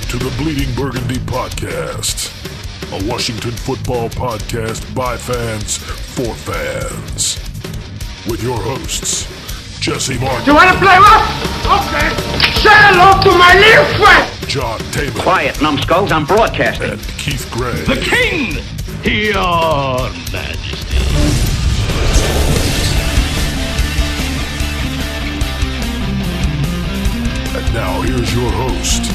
to the Bleeding Burgundy podcast, a Washington football podcast by fans for fans. With your hosts, Jesse Martin. You want to play rough? Okay. Say hello to my little friend. John Taylor. Quiet, numbskulls, I'm broadcasting. And Keith Gray. The King, your majesty. And now here's your host,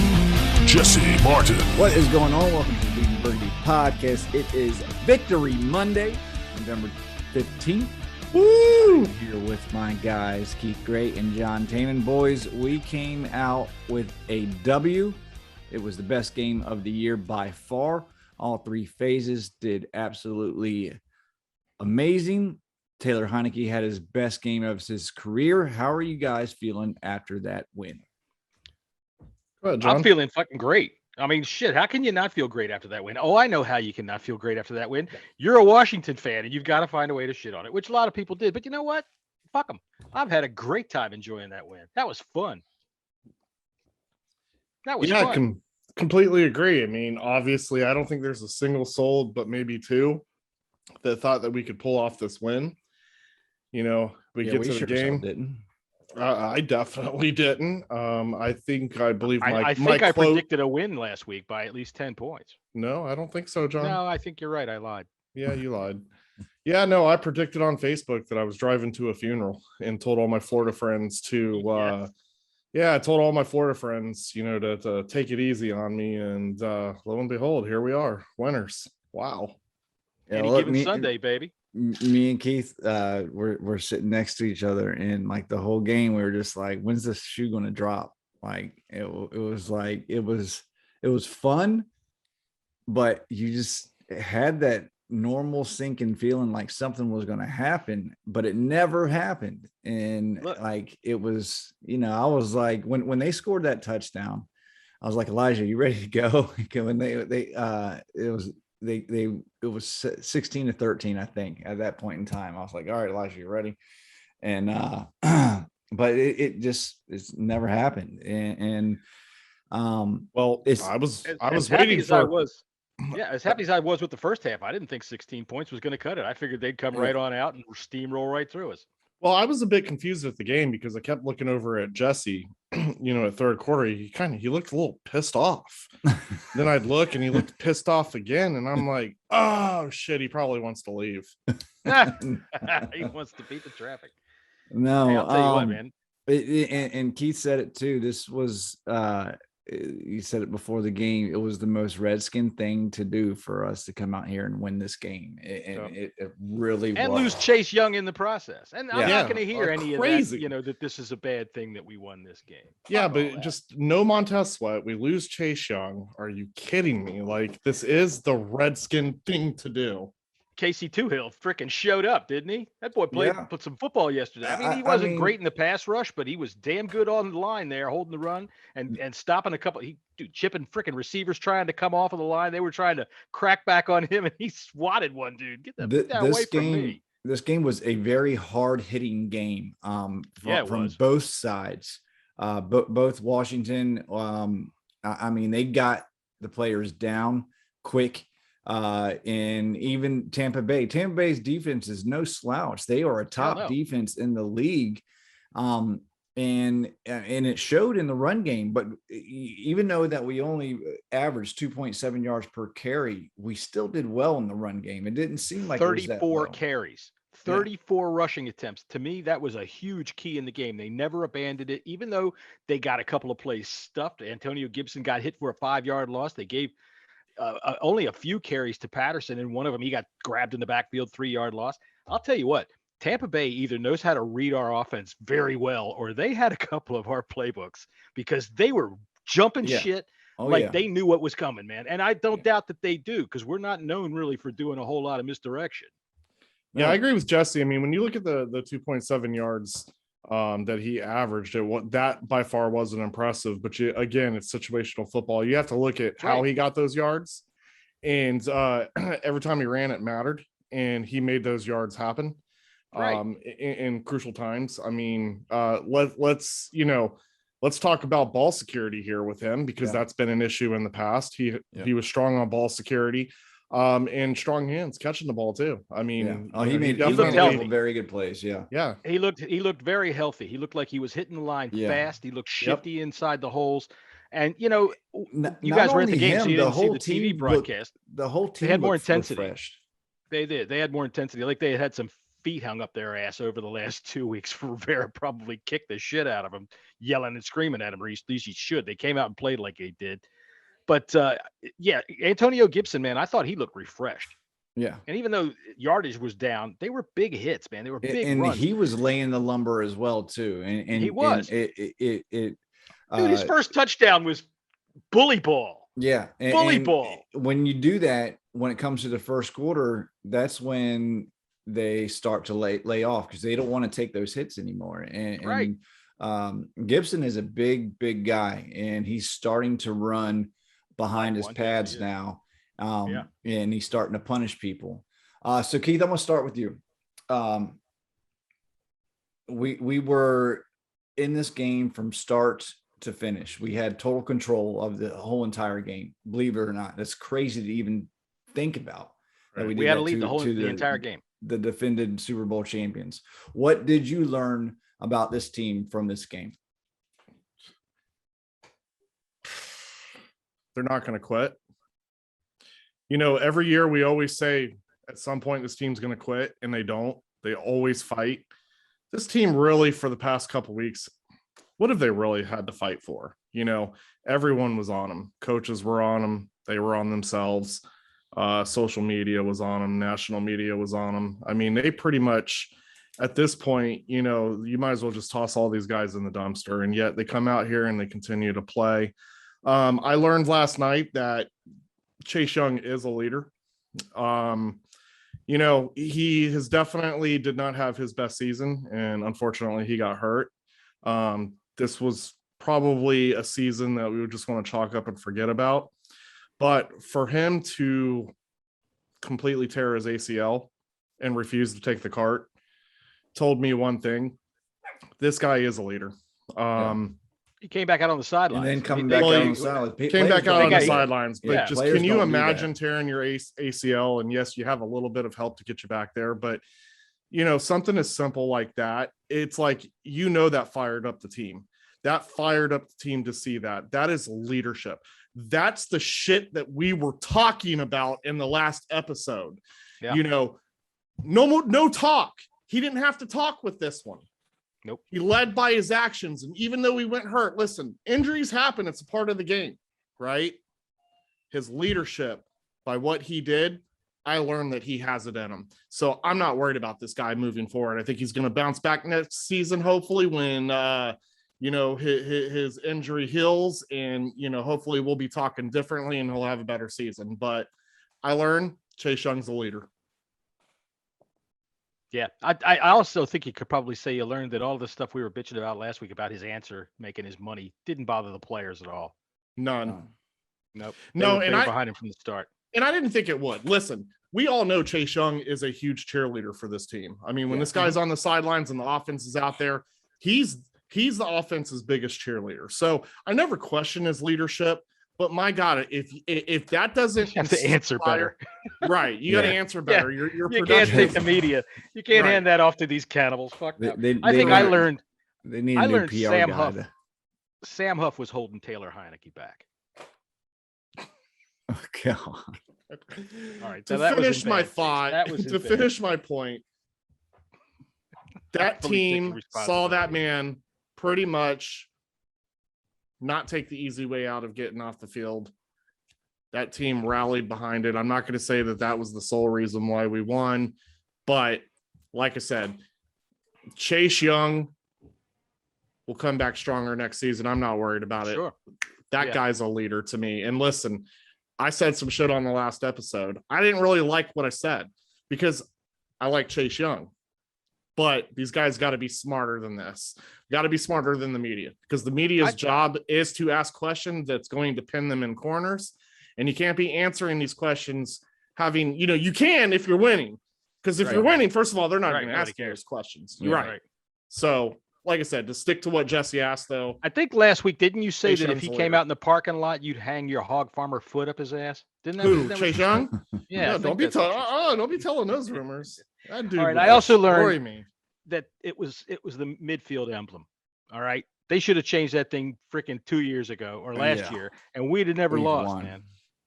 Jesse Martin. What is going on? Welcome to the Bleeding Burgundy podcast. It is Victory Monday, November 15th. Woo! I'm here with my guys, Keith Gray and John Taman. Boys, we came out with a W. It was the best game of the year by far. All three phases did absolutely amazing. Taylor Heineke had his best game of his career. How are you guys feeling after that win? I'm feeling fucking great. I mean, shit, how can you not feel great after that win? Oh, I know how you cannot feel great after that win. You're a Washington fan, and you've got to find a way to shit on it, which a lot of people did. But you know what? Fuck them. I've had a great time enjoying that win. That was fun. That was fun. Completely agree. I mean, obviously, I don't think there's a single soul, but maybe two, that thought that we could pull off this win. You know, we get to the game. Didn't. I definitely didn't. I believe I predicted a win last week by at least 10 points. No, I don't think so, John. No, I think you're right. I lied. Yeah, you lied. Yeah, no, I predicted on Facebook that I was driving to a funeral and told all my Florida friends to I told all my Florida friends, you know, to take it easy on me. And lo and behold, here we are, winners. Wow. Any given Sunday, baby. Me and Keith we're sitting next to each other, and like the whole game we were just like, when's this shoe going to drop? Like it was fun, but you just had that normal sinking feeling like something was going to happen, but it never happened. And like it was, you know, I was like, when they scored that touchdown, I was like, Elijah, you ready to go? When it was 16-13, I think, at that point in time. I was like, all right, Elijah, you ready? And but it's never happened. I was waiting for as happy as I was with the first half. I didn't think 16 points was going to cut it. I figured they'd come right on out and steamroll right through us. Well, I was a bit confused at the game because I kept looking over at Jesse, you know, at third quarter. He looked a little pissed off. Then I'd look and he looked pissed off again. And I'm like, oh, shit, he probably wants to leave. He wants to beat the traffic. No, hey, I'll tell you what, man. And Keith said it too. This was, you said it before the game. It was the most Redskin thing to do for us to come out here and win this game. It really and was. Lose Chase Young in the process. And I'm not going to hear any crazy. Of that, you know, that this is a bad thing that we won this game. Yeah, but just no Montez Sweat. We lose Chase Young. Are you kidding me? Like, this is the Redskin thing to do. Casey Toohill freaking showed up, didn't he? That boy put some football yesterday. I mean, he wasn't great in the pass rush, but he was damn good on the line there, holding the run and stopping a couple. Chipping freaking receivers trying to come off of the line. They were trying to crack back on him, and he swatted one dude. Get that away from me. This game was a very hard hitting game from both sides. Both Washington. I mean, they got the players down quick. And even Tampa Bay's defense is no slouch. They are a top defense in the league. And it showed in the run game, but even though that we only averaged 2.7 yards per carry, we still did well in the run game. It didn't seem like 34 carries, 34 rushing attempts. To me, that was a huge key in the game. They never abandoned it, even though they got a couple of plays stuffed. Antonio Gibson got hit for a 5-yard loss. They gave only a few carries to Patterson, and one of them he got grabbed in the backfield, 3-yard loss. I'll tell you what, Tampa Bay either knows how to read our offense very well, or they had a couple of our playbooks because they were jumping shit they knew what was coming, man. And I don't doubt that they do, because we're not known really for doing a whole lot of misdirection. Yeah, I agree with Jesse. I mean, when you look at the 2.7 yards that he averaged, that by far wasn't impressive. But again, it's situational football. You have to look at how he got those yards, and every time he ran, it mattered, and he made those yards happen. in crucial times. I mean, let's, you know, let's talk about ball security here with him, because that's been an issue in the past. He was strong on ball security, and strong hands catching the ball too. I mean, he looked healthy. Very good plays. Yeah. He looked very healthy. He looked like he was hitting the line fast. He looked shifty inside the holes. And you guys were at the game, so you didn't see the TV broadcast. The whole team had more intensity. Refreshed. They did. They had more intensity. Like they had some feet hung up their ass over the last 2 weeks. Rivera probably kicked the shit out of them, yelling and screaming at him, or at least he should. They came out and played like they did. But Antonio Gibson, man, I thought he looked refreshed. Yeah. And even though yardage was down, they were big hits, man. They were big and runs. He was laying the lumber as well too. And he was. Dude, his first touchdown was bully ball. Yeah. Bully ball. When you do that, when it comes to the first quarter, that's when they start to lay off, because they don't want to take those hits anymore. And Gibson is a big guy, and he's starting to run behind his pads now. And he's starting to punish people. So Keith, I'm going to start with you. We were in this game from start to finish. We had total control of the whole entire game. Believe it or not, that's crazy to even think about. That we had to lead the entire game. The defended Super Bowl champions. What did you learn about this team from this game? They're not going to quit. Every year we always say at some point this team's going to quit, and they don't. They always fight. This team really, for the past couple of weeks, what have they really had to fight for? Everyone was on them. Coaches were on them. They were on themselves. Social media was on them. National media was on them. I mean, they pretty much, at this point, you might as well just toss all these guys in the dumpster. And yet they come out here and they continue to play. I learned last night that Chase Young is a leader. He has definitely did not have his best season, and unfortunately he got hurt. This was probably a season that we would just want to chalk up and forget about. But for him to completely tear his ACL and refuse to take the cart told me one thing: this guy is a leader. He came back out on the sidelines. And then coming back out on the sidelines. Came back out on the sidelines. But just can you imagine tearing your ACL? And yes, you have a little bit of help to get you back there. But, something as simple like that, it's like, that fired up the team. That fired up the team to see that. That is leadership. That's the shit that we were talking about in the last episode. Yeah. No talk. He didn't have to talk with this one. Nope. He led by his actions. And even though he went hurt, listen, injuries happen. It's a part of the game, right? His leadership, by what he did, I learned that he has it in him. So I'm not worried about this guy moving forward. I think he's going to bounce back next season, hopefully, when, his injury heals, and, hopefully we'll be talking differently and he'll have a better season. But I learned Chase Young's a leader. Yeah, I also think you could probably say you learned that all the stuff we were bitching about last week about his answer making his money didn't bother the players at all. None. Nope. They were behind him from the start. And I didn't think it would. Listen, we all know Chase Young is a huge cheerleader for this team. I mean, when this guy's on the sidelines and the offense is out there, he's the offense's biggest cheerleader. So I never question his leadership. But my God, if that doesn't, you have to answer better, right? You got to answer better. Yeah. You can't take the media. You can't hand that off to these cannibals. Fuck them. I learned. They need a new PR Sam guy. Huff. Sam Huff was holding Taylor Heineke back. Oh God! All right. So to finish my thought, to finish my point, that team saw that man pretty much not take the easy way out of getting off the field. That team rallied behind it. I'm not going to say that was the sole reason why we won, but like I said, Chase Young will come back stronger next season. I'm not worried about it. Sure. That guy's a leader to me. And listen, I said some shit on the last episode. I didn't really like what I said because I like Chase Young. But these guys got to be smarter than this. Got to be smarter than the media, because the media's job is to ask questions that's going to pin them in corners. And you can't be answering these questions having, you can if you're winning. Because if you're winning, first of all, they're not going to ask those questions. You're right. So like I said, to stick to what Jesse asked, though. I think last week, didn't you say that if he Young's came later. out in the parking lot, you'd hang your hog farmer foot up his ass? Didn't that? Who? That Chase Young? Yeah. No, don't be telling those rumors. That dude. All right. will I also destroy learned me. that it was the midfield emblem. All right. They should have changed that thing freaking 2 years ago or last year, and we'd have never lost, man.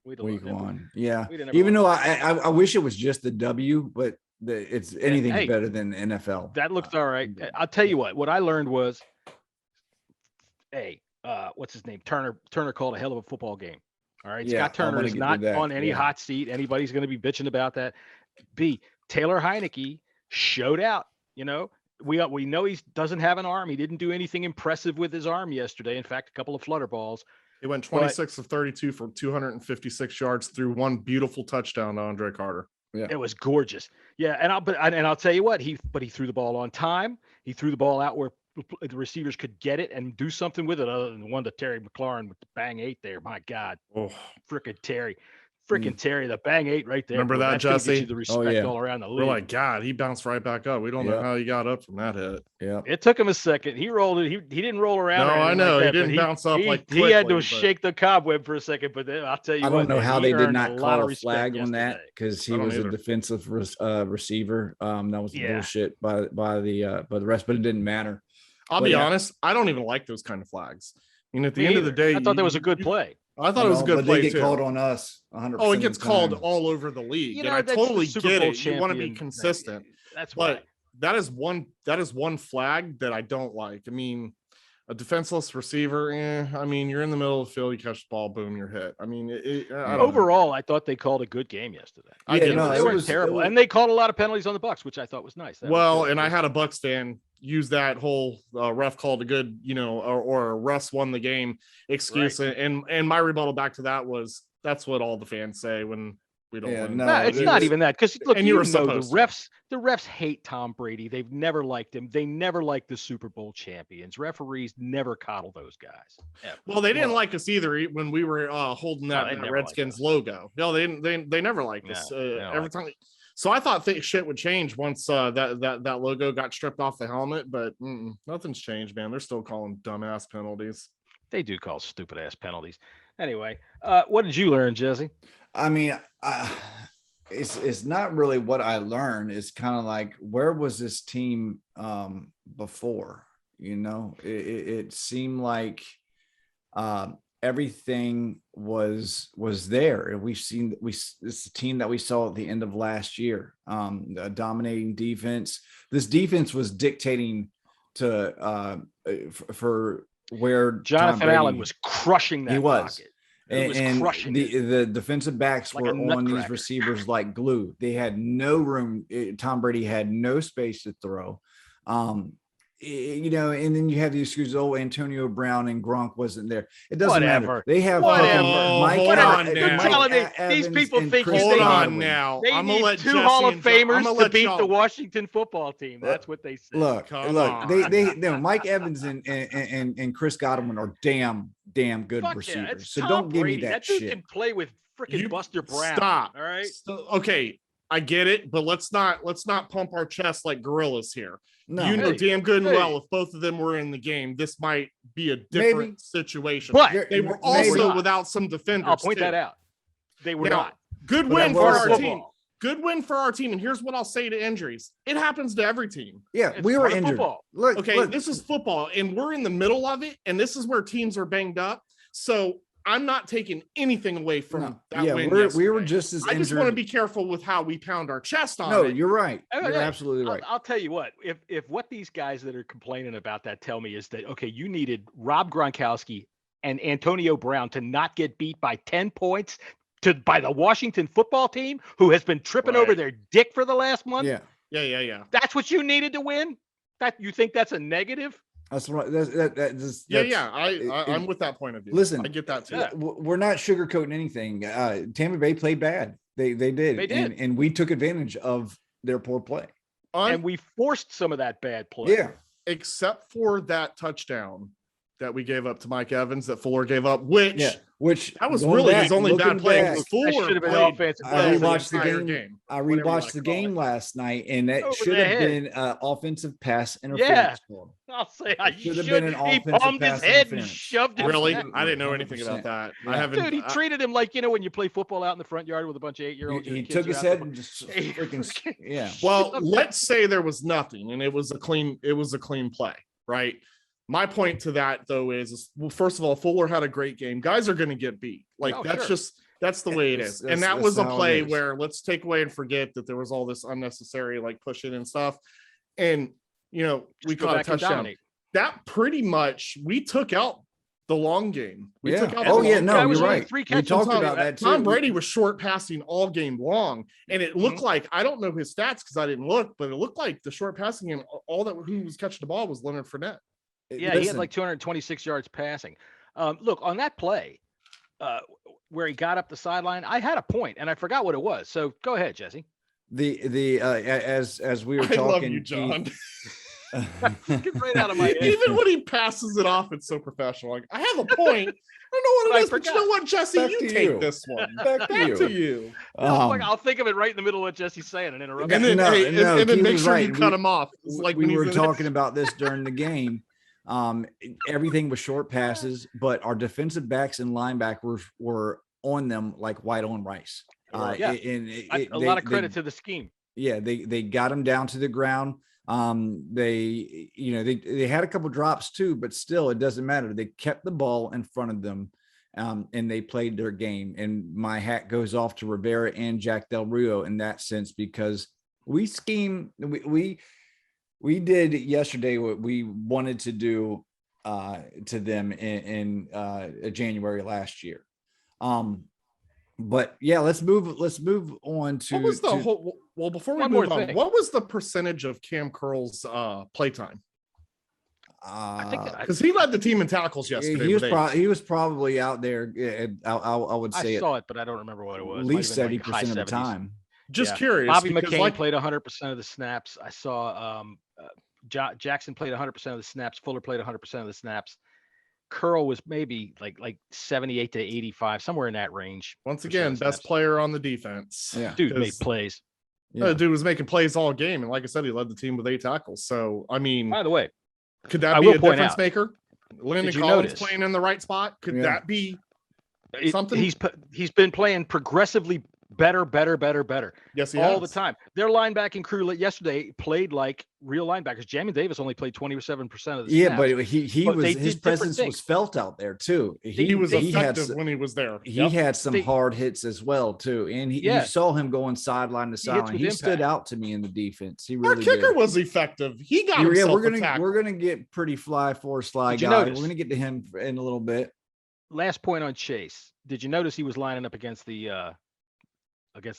Week one. Yeah. Even though I wish it was just the W, but it's anything's better than NFL. That looks all right. I'll tell you what I learned was, what's his name? Turner called a hell of a football game. All right. Scott Turner is not on any hot seat. Anybody's going to be bitching about that. B, Taylor Heineke showed out. You know, we know he doesn't have an arm. He didn't do anything impressive with his arm yesterday. In fact, a couple of flutter balls. He went 26 of 32 for 256 yards through one beautiful touchdown to Andre Carter. Yeah. It was gorgeous. Yeah, and I'll tell you what, he threw the ball on time. He threw the ball out where the receivers could get it and do something with it, other than the one to Terry McLaurin with the bang 8 there. My God, frickin' Terry. Terry, the bang 8 right there. Remember that, Jesse? You the respect all around the league. We're like, God, he bounced right back up. We don't know how he got up from that hit. Yeah, it took him a second. He rolled it. He didn't roll around. No, I know. Like he didn't bounce up like quickly, he had to shake the cobweb for a second. But then I'll tell you, I don't know how they did not call a flag on that, because he was a defensive receiver. That was bullshit by the rest, but it didn't matter. I'll be honest. I don't even like those kind of flags. I mean, at the end of the day, I thought that was a good play. I thought it was a good play too. They get too. called on us 100%. Oh, it gets called all over the league, and I totally get it. You want to be consistent. That's why. That is one flag that I don't like. I mean, a defenseless receiver. I mean, you're in the middle of the field, you catch the ball, boom, you're hit. I mean, overall, I thought they called a good game yesterday. They weren't terrible, and they called a lot of penalties on the Bucs, which I thought was nice. I had a Bucs fan use that whole ref called a good, or Russ won the game excuse, right. and my rebuttal back to that was that's what all the fans say when we don't win. No, it's not even that, because look, the refs hate Tom Brady. They've never liked him. They never liked the Super Bowl champions. Referees never coddle those guys. Ever. Well, they didn't like us either when we were holding that Redskins logo. No, they never liked us every time. So I thought shit would change once that logo got stripped off the helmet, but nothing's changed, man. They're still calling dumbass penalties. They do call stupid ass penalties. Anyway, what did you learn, Jesse? I mean, it's not really what I learned. It's kind of like, where was this team before? It seemed like everything was there. It's the team that we saw at the end of last year, a dominating defense. This defense was dictating for where Jonathan Allen was crushing that. He was. Pocket. And the defensive backs were on these receivers like glue. They had no room. Tom Brady had no space to throw. And then you have the excuses. Oh, Antonio Brown and Gronk wasn't there. It doesn't matter. They have these people think hold on now. They need two Hall of Famers to beat the Washington football team. That's what they say. Look. They Mike Evans and Chris Godwin are damn good receivers. So don't give me that shit. That dude can play with freaking Buster Brown. Stop. All right. Okay. I get it, but let's not pump our chest like gorillas here. No, you know damn good and well, if both of them were in the game, this might be a different situation. But they were also without some defenders. I'll point that out. They were not. Good win for our team. Good win for our team. And here's what I'll say to injuries. It happens to every team. Yeah, we were injured. Look, this is football, and we're in the middle of it, and this is where teams are banged up. So I'm not taking anything away from that win. We were just as injured. I just want to be careful with how we pound our chest on it. No, you're right. You're absolutely right. I'll tell you what, if what these guys that are complaining about that tell me is that, okay, you needed Rob Gronkowski and Antonio Brown to not get beat by 10 points by the Washington football team, who has been tripping over their dick for the last month. Yeah. That's what you needed to win? That you think that's a negative? That's right. I'm with that point of view. Listen, I get that too. We're not sugarcoating anything. Tampa Bay played bad. They did. And we took advantage of their poor play. And we forced some of that bad play. Yeah. Except for that touchdown. that we gave up to Mike Evans that Fuller gave up, which that was really his only bad play. Fuller should have been offensive. I rewatched the game. I rewatched the game last night, and that should have been an offensive pass interference. I'll say should have been an offensive pass his head and shoved it. Really? I didn't know anything about that. I haven't. Dude, he treated him like, when you play football out in the front yard with a bunch of 8-year-olds. He took his head and just freaking Well, let's say there was nothing, and it was a clean play, right? My point to that, though, is well, first of all, Fuller had a great game. Guys are going to get beat. That's the way it is. And that was a play where let's take away and forget that there was all this unnecessary pushing and stuff. And, we caught a touchdown. That pretty much, we took out the long game. Took out you're right. We talked about that too. Tom Brady was short passing all game long. And it looked like, I don't know his stats because I didn't look, but it looked like the short passing game, who was catching the ball was Leonard Fournette. Yeah, he had like 226 yards passing. Look, on that play where he got up the sideline, I had a point and I forgot what it was. So go ahead, Jesse. As we were talking, I love you, John. Get right out of my head. Even when he passes it off, it's so professional. Like, I have a point. I don't know what it is, but you know what, Jesse? You take this one. Back to you. I'll think of it right in the middle of what Jesse's saying and interrupt. And then make sure you cut him off. Like we were talking about this during the game. Everything was short passes, but our defensive backs and linebackers were on them like white on rice. A lot of credit to the scheme. Yeah, they got them down to the ground. They had a couple drops too, but still it doesn't matter. They kept the ball in front of them, and they played their game. And my hat goes off to Rivera and Jack Del Rio in that sense, because we scheme. We did yesterday what we wanted to do to them in January last year. But yeah, let's move on to. What was the whole? Well, before we move on, what was the percentage of Cam Curl's playtime? I think because he led the team in tackles yesterday. He was probably out there. I would say I saw it, but I don't remember what it was. At least 70% of the time. Just curious. Bobby McCain played 100% of the snaps. I saw Jackson played 100% of the snaps. Fuller played 100% of the snaps. Curl was maybe like 78 to 85, somewhere in that range. Once again, best player on the defense. Yeah, dude made plays. Yeah. Dude was making plays all game, and like I said, he led the team with 8 tackles. So I mean, by the way, could that be a difference maker? Landon Collins playing in the right spot. Could that be something? He's been playing progressively better. Yes, he all the time. Their linebacking crew yesterday played like real linebackers. Jamin Davis only played 27% of the snaps. Yeah, but his presence was felt out there too. He was effective when he was there. He had some hard hits as well too, and you saw him going sideline to sideline. He stood out to me in the defense. He really Our kicker was effective. He got himself we're gonna get pretty Sly guy. We're gonna get to him in a little bit. Last point on Chase. Did you notice he was lining up against the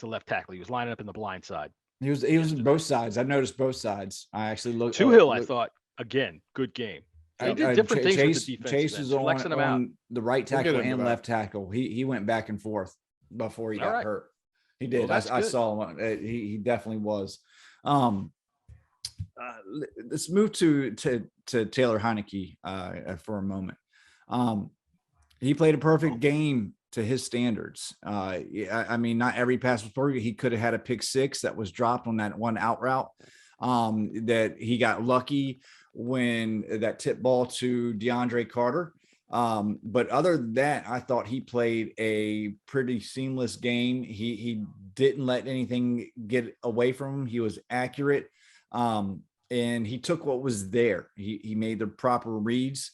left tackle? He was lining up in the blind side. He was both sides. I noticed both sides. I actually looked. Hill, I thought, again, good game. They did different things with the defense. Chase was on the right tackle and left tackle. He went back and forth before he got hurt. He did. Well, I saw him. He definitely was. Let's move to Taylor Heineke for a moment. He played a perfect game to his standards. I mean, not every pass was perfect. He could have had a pick 6 that was dropped on that one out route. That he got lucky when that tip ball to DeAndre Carter. But other than that, I thought he played a pretty seamless game. He didn't let anything get away from him. He was accurate. And he took what was there. He made the proper reads.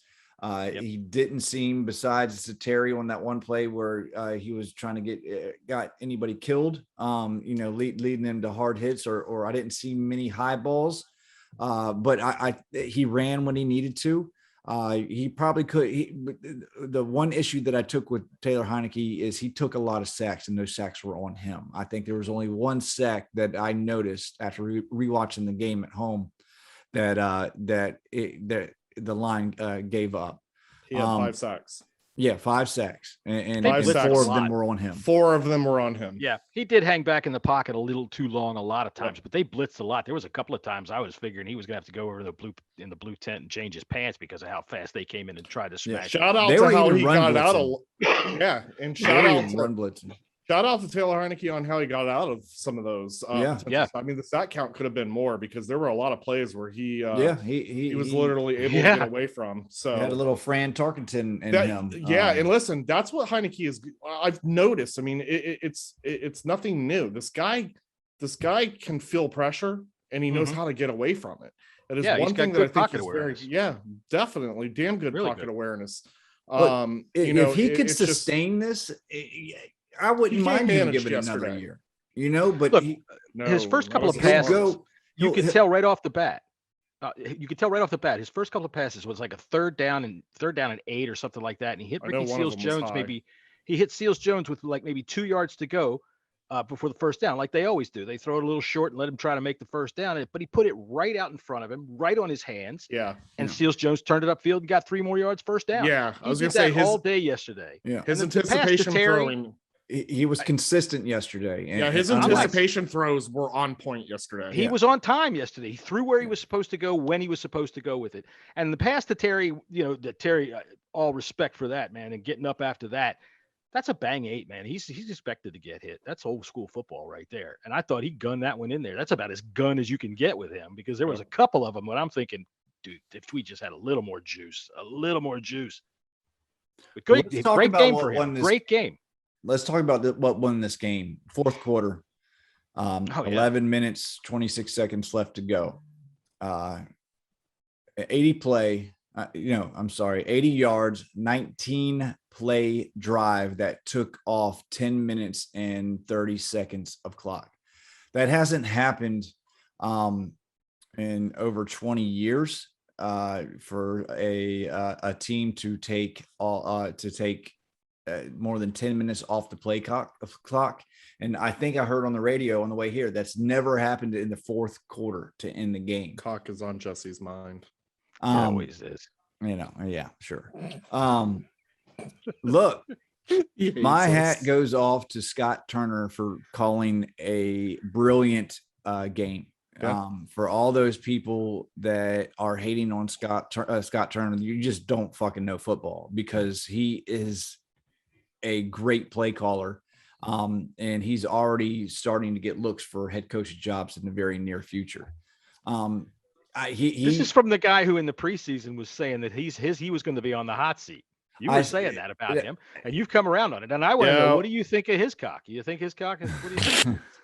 He didn't seem, besides to Terry on that one play where he was trying to got anybody killed, leading them to hard hits, or I didn't see many high balls. But he ran when he needed to. He probably could. The one issue that I took with Taylor Heineke is he took a lot of sacks, and those sacks were on him. I think there was only one sack that I noticed after rewatching the game at home that the line gave up. He had 5 sacks. Yeah, 5 sacks, and Five sacks. 4 of them were on him. 4 of them were on him. Yeah, he did hang back in the pocket a little too long a lot of times, but they blitzed a lot. There was a couple of times I was figuring he was going to have to go over in the blue tent and change his pants because of how fast they came in and tried to smash. Shout out to how he got out of and shout out to Taylor Heineke on how he got out of some of those. I mean, the sack count could have been more because there were a lot of plays where he was literally able to get away from. So he had a little Fran Tarkenton in him. And listen, that's what Heineke is. I've noticed. I mean, it's nothing new. This guy can feel pressure and he knows how to get away from it. That is one thing that I think is very, definitely damn good really pocket awareness. If he could sustain this. I wouldn't mind him giving it another year, but look, his first couple of passes, you could tell right off the bat. His first couple of passes was like a third down and 8 or something like that. And he hit Ricky Seals-Jones. He hit Seals-Jones with like maybe 2 yards to go before the first down, like they always do. They throw it a little short and let him try to make the first down, but he put it right out in front of him, right on his hands. Yeah. And Seals-Jones turned it upfield and got 3 more yards first down. Yeah. I was going to say all day yesterday. Yeah. His anticipation throwing. He was consistent yesterday. His anticipation throws were on point yesterday. He was on time yesterday. He threw where he was supposed to go when he was supposed to go with it. And the pass to Terry, Terry, all respect for that, man, and getting up after that, that's a bang 8, man. He's expected to get hit. That's old school football right there. And I thought he gunned that one in there. That's about as gun as you can get with him because there was a couple of them when I'm thinking, dude, if we just had a little more juice. But great game for him. Great game. Let's talk about what won this game. Fourth quarter, 11 minutes, 26 seconds left to go. 80 yards, 19 play drive that took off 10 minutes and 30 seconds of clock. That hasn't happened in over 20 years for a team to take more than 10 minutes off the play clock. And I think I heard on the radio on the way here, that's never happened in the fourth quarter to end the game. Cock is on Jesse's mind. Always is. Yeah, sure. Look, my hat goes off to Scott Turner for calling a brilliant game. For all those people that are hating on Scott Turner, you just don't fucking know football because he is a great play caller. And he's already starting to get looks for head coach jobs in the very near future. This is from the guy who in the preseason was saying that he was going to be on the hot seat. You were saying that about him, and you've come around on it. And I want to know, what do you think of his cock? You think his cock is? What do you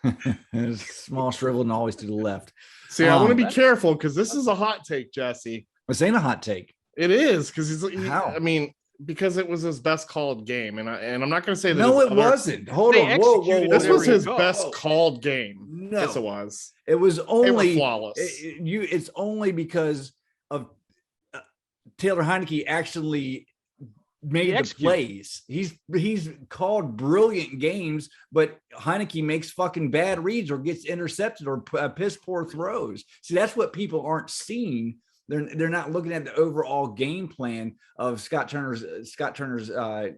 think? It's small, shriveled, and always to the left. See, I want to be careful because this is a hot take, Jesse. This ain't a hot take. It is because because it was his best called game, and I'm not going to say that. No, it wasn't. Hold on. Whoa. This was his best called game. No, yes, it was. It was only flawless. It's only because of Taylor Heineke actually made the plays. He's called brilliant games, but Heineke makes fucking bad reads or gets intercepted or piss poor throws. See, that's what people aren't seeing. They're not looking at the overall game plan of Scott Turner's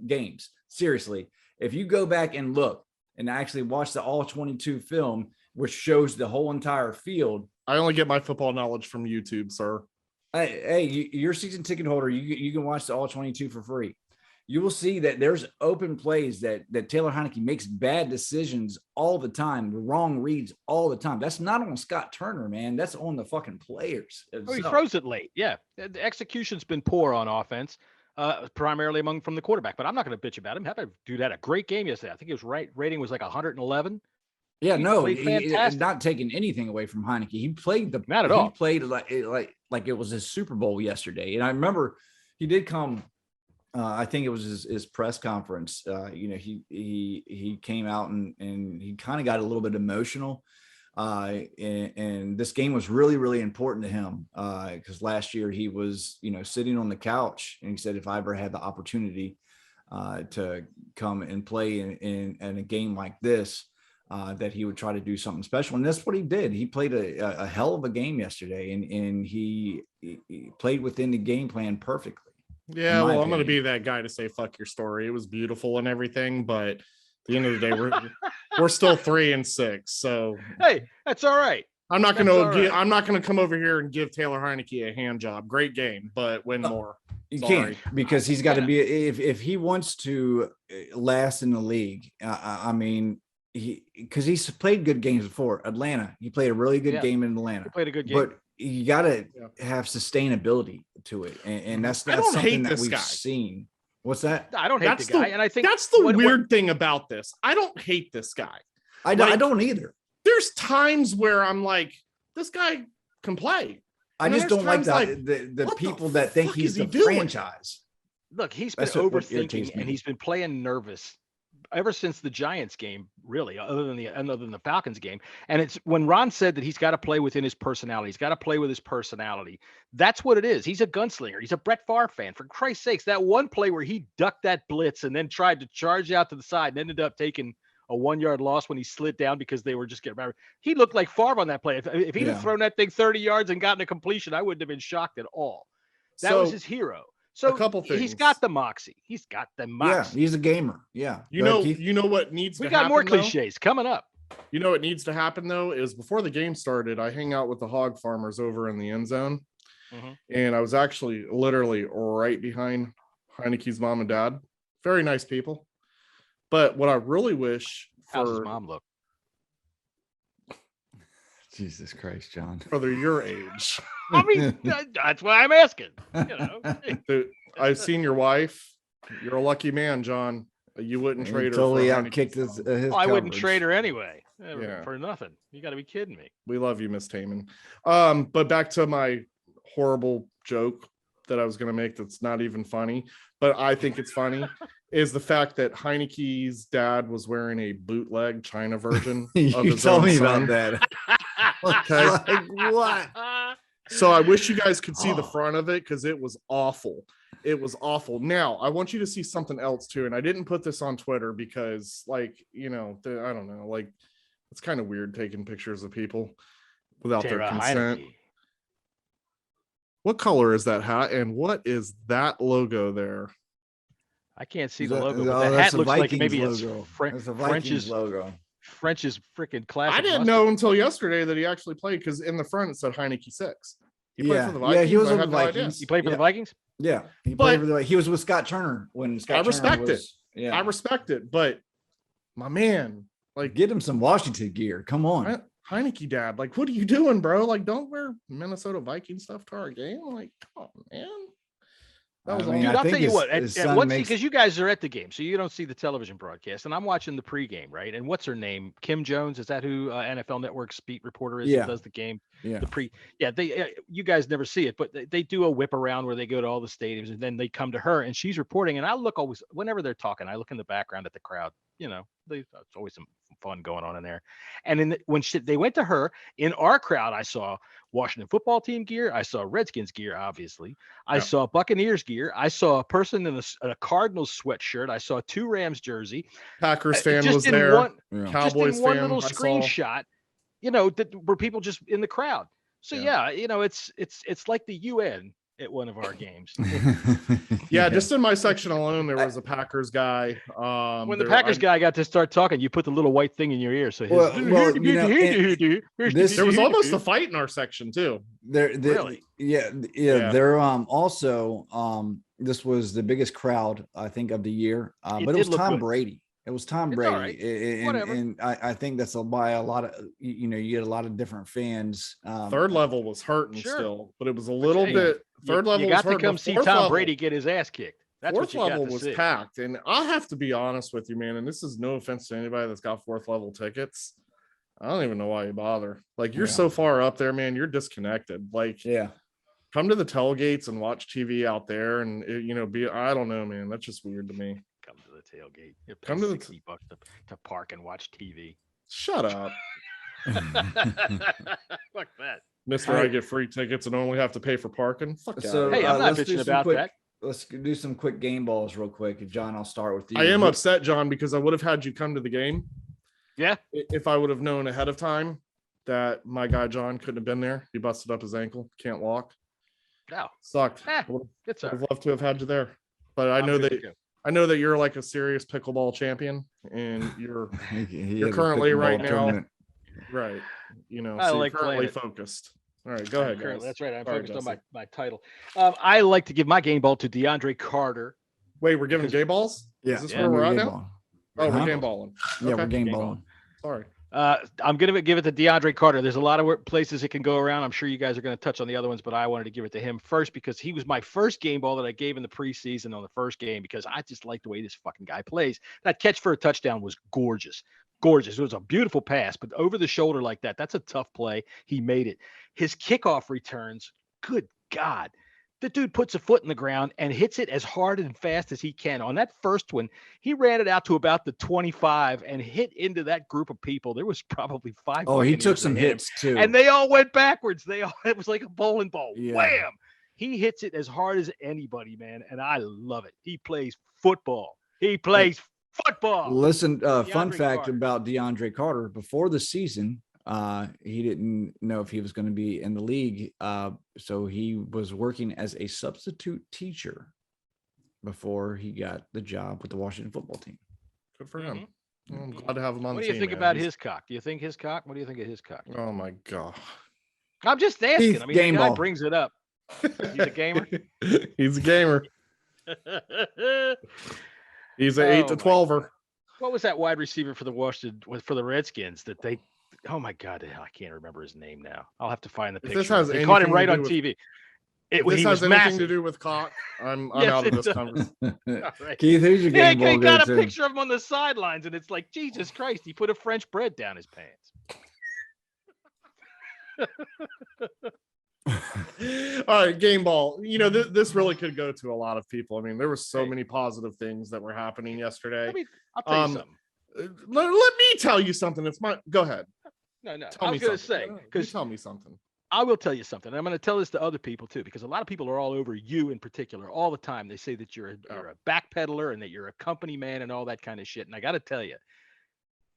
games. Seriously, if you go back and look and actually watch the all 22 film, which shows the whole entire field. I only get my football knowledge from YouTube, sir. Hey, you're a season ticket holder. You can watch the all 22 for free. You will see that there's open plays that Taylor Heineke makes bad decisions all the time, wrong reads all the time. That's not on Scott Turner, man. That's on the fucking players. He throws it late. Yeah. The execution's been poor on offense, primarily from the quarterback, but I'm not going to bitch about him. That dude had a great game yesterday. I think his rating was like 111. Yeah, he's not taking anything away from Heineke. He played not at all. He played like it was his Super Bowl yesterday. And I remember he did come. I think it was his press conference. He came out and he kind of got a little bit emotional. And this game was really, really important to him because last year he was, sitting on the couch and he said, if I ever had the opportunity to come and play in a game like this, that he would try to do something special. And that's what he did. He played a hell of a game yesterday and he played within the game plan perfectly. Yeah, well, I'm going to be that guy to say fuck your story. It was beautiful and everything, but at the end of the day, we're still 3-6. So hey, that's all right. I'm not going to come over here and give Taylor Heineke a hand job. Great game, but win more. You can't, because he's got to be, if he wants to last in the league. I mean, because he's played good games before. Atlanta, he played a really good game in Atlanta. He played a good game, but you got to have sustainability to it, and that's something that we've seen. What's that? I don't hate the guy, and I think that's the weird thing about this. I don't hate this guy. I don't either. There's times where I'm like, this guy can play. I just don't like the people that think he's the franchise. Look, he's been overthinking, and he's been playing nervous ever since the Giants game, really, other than the Falcons game. And it's when Ron said that he's got to play within his personality. He's got to play with his personality. That's what it is. He's a gunslinger. He's a Brett Favre fan. For Christ's sakes, that one play where he ducked that blitz and then tried to charge out to the side and ended up taking a 1-yard loss when he slid down because they were just getting married. He looked like Favre on that play. If he'd have thrown that thing 30 yards and gotten a completion, I wouldn't have been shocked at all. That was his hero. So a couple things. He's got the moxie. He's got the moxie. Yeah, he's a gamer. Yeah. You know what needs to happen? We got more cliches coming up. You know what needs to happen though is before the game started, I hang out with the hog farmers over in the end zone. Mm-hmm. And I was actually literally right behind Heineke's mom and dad. Very nice people. But what I really wish how's his mom look? Jesus Christ, John. For your age. I mean, that's why I'm asking. You know, I've seen your wife. You're a lucky man, John. You wouldn't trade her. Totally outkicked his I wouldn't trade her anyway for nothing. You got to be kidding me. We love you, Miss Taman. But back to my horrible joke that I was going to make. That's not even funny, but I think it's funny. Is the fact that Heineke's dad was wearing a bootleg China version of his told own me son. about that. Okay. Like, what? So I wish you guys could see the front of it because it was awful. It was awful. Now, I want you to see something else too. And I didn't put this on Twitter because, like, I don't know, like, it's kind of weird taking pictures of people without their consent. Heineke. What color is that hat? And what is that logo there? I can't see the logo, but the hat looks like maybe logo. It's French's logo. French's freaking classic. I didn't know until yesterday that he actually played because in the front it said Heineke 6. He played for the Vikings. Yeah, he was with the Vikings. He played for the Vikings? Yeah. He played for the He was with Scott Turner when Scott Turner was, it. Yeah. I respect it, but my man, like, get him some Washington gear. Come on. Heineke dad, like, what are you doing, bro? Like, don't wear Minnesota Viking stuff to our game. Like, come on, man. Dude, I'll tell you what, because you guys are at the game, so you don't see the television broadcast, and I'm watching the pregame, right? And what's her name? Kim Jones, is that who NFL Network's beat reporter is? Yeah. Who does the game? Yeah. You guys never see it, but they do a whip around where they go to all the stadiums, and then they come to her, and she's reporting, and I look always, whenever they're talking, I look in the background at the crowd. There's always some fun going on in there. And when they went to her, in our crowd, I saw Washington football team gear. I saw Redskins gear, obviously. I saw Buccaneers gear. I saw a person in a Cardinals sweatshirt. I saw 2 Rams jersey. Packers fan was there. Cowboys just in one fan, little screenshot, that were people just in the crowd. So it's like the UN at one of our games. Just in my section alone, there was a Packers guy. When the Packers guy got to start talking, you put the little white thing in your ear. So there was almost a fight in our section too. Really? Yeah. They're also this was the biggest crowd I think of the year, but it was Tom Brady. It was Tom Brady, and I think that's by a lot of you get a lot of different fans. Third level was hurting still, but it was a little bit. Third level, you got to come see Tom Brady get his ass kicked. That's fourth what you level got to was see. packed, and I have to be honest with you, man. And this is no offense to anybody that's got fourth level tickets. I don't even know why you bother. Like, you're so far up there, man. You're disconnected. Like, come to the tailgates and watch TV out there, and I don't know, man. That's just weird to me. Come to the tailgate. Come to the $60 to park and watch TV. Shut up. Fuck that. Mister, I get free tickets and only have to pay for parking. Fuck so, hey, I'm not bitching about that. Let's do some quick game balls real quick. John, I'll start with you. I am upset, John, because I would have had you come to the game. Yeah. If I would have known ahead of time that my guy John couldn't have been there. He busted up his ankle, can't walk. No. Sucked. It's I'd love to have had you there. But I know that you're like a serious pickleball champion, and you're currently right now. Tournament. Right. I so like you're currently focused. All right, go ahead, guys. That's right. I'm focused on my title. I like to give my game ball to DeAndre Carter. Wait, we're giving game balls? Yeah. Is this where we're at now? We're game balling. Yeah, we're game balling. Sorry. I'm going to give it to DeAndre Carter. There's a lot of places it can go around. I'm sure you guys are going to touch on the other ones, but I wanted to give it to him first because he was my first game ball that I gave in the preseason on the first game because I just like the way this fucking guy plays. That catch for a touchdown was gorgeous. Gorgeous. It was a beautiful pass, but over the shoulder like that, that's a tough play. He made it. His kickoff returns, good God. The dude puts a foot in the ground and hits it as hard and fast as he can. On that first one, he ran it out to about the 25 and hit into that group of people. There was probably 5. Oh, he took some hits too. And they all went backwards. It was like a bowling ball. Yeah. Wham! He hits it as hard as anybody, man. And I love it. He plays football. Football. Listen, fun fact about DeAndre Carter. Before the season, he didn't know if he was going to be in the league. So he was working as a substitute teacher before he got the job with the Washington football team. Good for him. I'm glad to have him on the team. What do you think about his cock? Do you think his cock? What do you think of his cock? Oh, my God. I'm just asking. The guy brings it up. He's a gamer? He's a gamer. He's an 8 to 12er. What was that wide receiver for the Redskins that they? Oh my God, I can't remember his name now. I'll have to find the picture. They caught him right on TV. This has anything to do with cock. I'm out of this conversation. Right. Keith, who's your game ball? He got a picture of him on the sidelines, and it's like Jesus Christ. He put a French bread down his pants. All right, game ball. This really could go to a lot of people. I mean, there were so many positive things that were happening yesterday. I'll tell you something. Let me tell you something. Go ahead. No. I was going to say, because tell me something. I will tell you something. I'm going to tell this to other people too, because a lot of people are all over you in particular all the time. They say that you're a backpedaler and that you're a company man and all that kind of shit. And I got to tell you,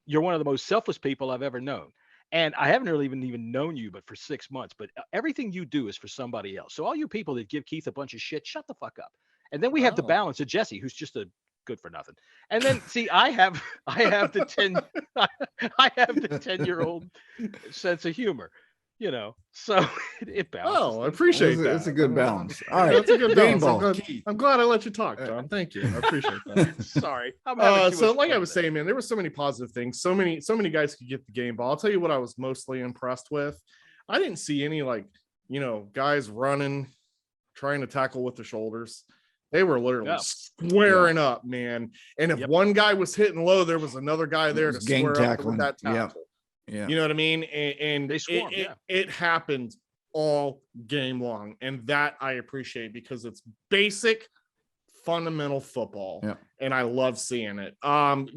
you're one of the most selfless people I've ever known. And I haven't really even known you, but for 6 months. But everything you do is for somebody else. So all you people that give Keith a bunch of shit, shut the fuck up. And then we have the balance of Jesse, who's just a good for nothing. And then see, I have the 10-year-old sense of humor, so it balances. Oh, I appreciate that. It's a good balance. All right, that's a good balance. I'm glad I let you talk, John. Thank you. I appreciate that. Sorry. So like I was saying, man, there were so many positive things. So many guys could get the game ball. I'll tell you what I was mostly impressed with. I didn't see any guys running, trying to tackle with the shoulders. They were literally squaring up, man. And if one guy was hitting low, there was another guy there to square up with that tackle. Yeah. You know what I mean? And they swarm, it happened all game long. And that I appreciate because it's basic, fundamental football. Yeah. And I love seeing it.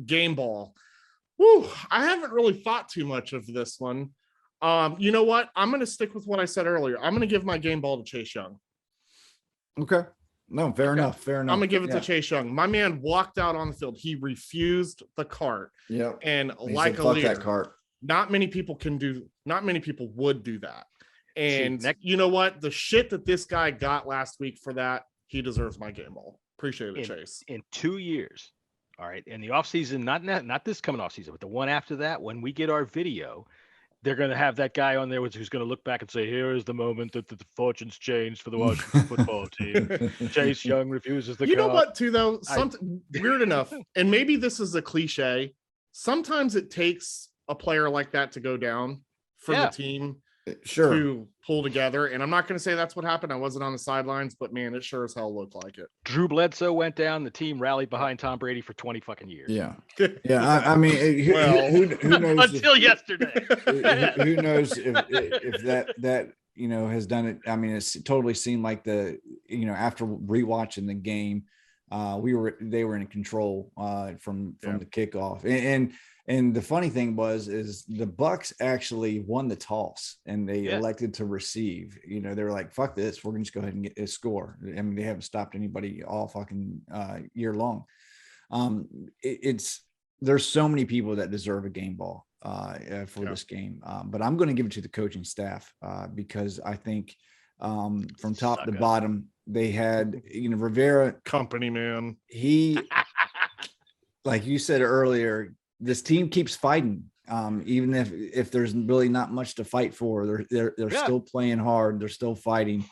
Game ball. Woo, I haven't really thought too much of this one. You know what? I'm going to stick with what I said earlier. I'm going to give my game ball to Chase Young. Okay. No, fair enough. I'm gonna give it to Chase Young. My man walked out on the field. He refused the cart. Yeah. And like a leader, that cart. Not many people would do that. And you know what? The shit that this guy got last week for that, he deserves my game ball. Appreciate it, Chase. In 2 years, all right, in the offseason, not this coming offseason, but the one after that, when we get our video, they're going to have that guy on there who's going to look back and say, here is the moment that the fortunes changed for the Washington football team. Chase Young refuses the You know what, too, though? Something weird enough, and maybe this is a cliche, sometimes it takes a player like that to go down for the team to pull together. And I'm not going to say that's what happened. I wasn't on the sidelines, but man, it sure as hell looked like it. Drew Bledsoe went down. The team rallied behind Tom Brady for 20 fucking years. Yeah. Yeah. I mean, who knows? Until yesterday. Who knows if that has done it. I mean, it's totally seemed like after rewatching the game, they were in control from the kickoff. And the funny thing is the Bucs actually won the toss and they elected to receive. They were like, fuck this. We're going to just go ahead and get a score. I mean, they haven't stopped anybody all fucking year long. There's so many people that deserve a game ball for this game. But I'm going to give it to the coaching staff because I think from top to bottom. They had, Rivera company, man. He, like you said earlier, this team keeps fighting. Even if there's really not much to fight for, they're still playing hard. They're still fighting.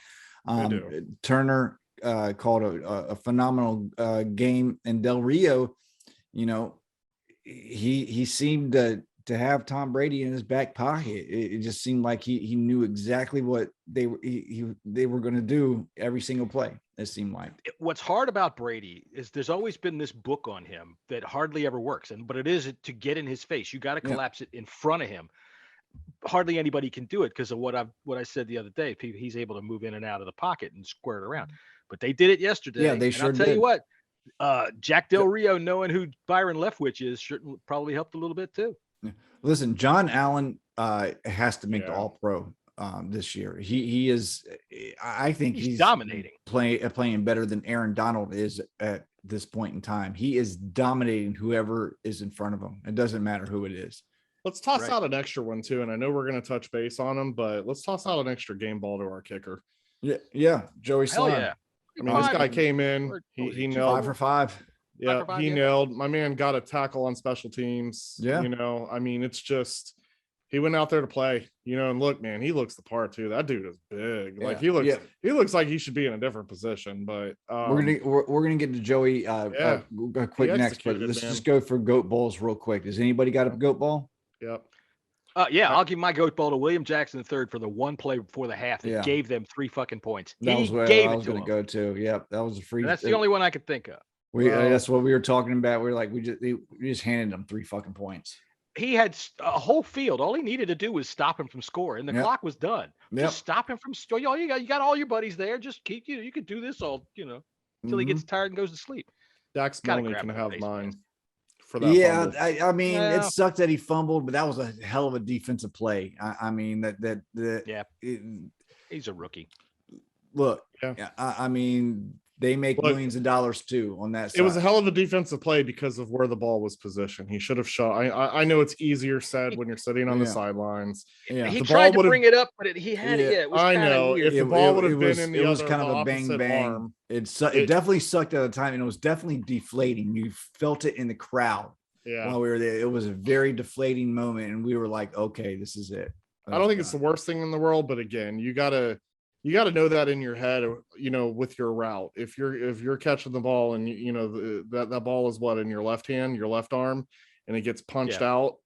Turner called a phenomenal game, and Del Rio, he seemed to have Tom Brady in his back pocket. It just seemed like he knew exactly what they were going to do every single play. It seemed like. What's hard about Brady is there's always been this book on him that hardly ever works, but it is to get in his face. You got to collapse it in front of him. Hardly anybody can do it because of what I said the other day. He's able to move in and out of the pocket and square it around. But they did it yesterday. Yeah, they sure did. I'll tell you what, Jack Del Rio knowing who Byron Leftwich is probably helped a little bit too. Listen, John Allen has to make the All-Pro this year. He is. I think he's dominating, playing better than Aaron Donald is at this point in time. He is dominating whoever is in front of him. It doesn't matter who it is. Let's toss out an extra one too, and I know we're going to touch base on him, but let's toss out an extra game ball to our kicker. Yeah, Joey Slye. Yeah. I mean, this guy came in. He nailed 5 for 5. Yeah, he nailed. My man got a tackle on special teams. Yeah, I mean, it's just he went out there to play. And look, man, he looks the part too. That dude is big. Like he looks like he should be in a different position. But we're gonna get to Joey quick next. But let's just go for goat balls real quick. Does anybody got a goat ball? Yep. I'll give my goat ball to William Jackson III for the one play before the half that gave them 3 fucking points. That was where I was going to go to. Yep, that was a free. And that's the only one I could think of. That's what we were talking about. We were like, we just handed them 3 fucking points. He had a whole field. All he needed to do was stop him from scoring. The clock was done. Just stop him from scoring. You got all your buddies there. Just keep you could do this all until he gets tired and goes to sleep. Dax Milne can have mine. I mean, it sucked that he fumbled, but that was a hell of a defensive play. I mean, he's a rookie. Look, I mean, they make millions of dollars too on that side. It was a hell of a defensive play because of where the ball was positioned. He should have shot. I know it's easier said when you're sitting on the sidelines. Yeah, he tried to bring it up, but he had it. It was I know. Weird. If the ball would have been in the it was other, kind of a bang bang. Arm, it definitely sucked at the time, and it was definitely deflating. You felt it in the crowd. Yeah, while we were there, it was a very deflating moment, and we were like, "Okay, this is it." I don't think it's the worst thing in the world, but again, you gotta know that in your head, with your route. If you're catching the ball and that ball is in your left hand, your left arm, and it gets punched out,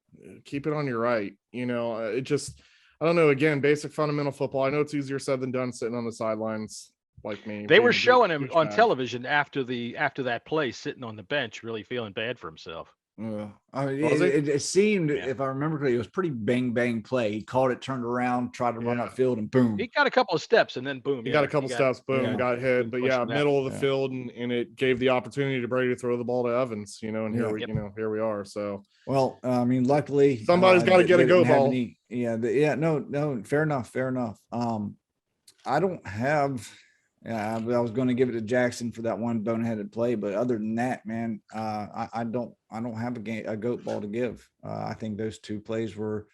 keep it on your right. It just, I don't know. Again, basic fundamental football. I know it's easier said than done sitting on the sidelines like me. They were showing him on television after that play, sitting on the bench, really feeling bad for himself. I mean, it seemed, if I remember correctly, it was pretty bang bang play. He caught it, turned around, tried to run upfield, and boom. He got a couple of steps, and then boom. He got a couple steps, boom, got hit. But middle of the field, and it gave the opportunity to Brady to throw the ball to Evans. And here we are. So I mean, luckily somebody's got to get a go ball. No, fair enough. I don't have. I was going to give it to Jackson for that one boneheaded play, but other than that, man, I don't have a goat ball to give. I think those 2 plays were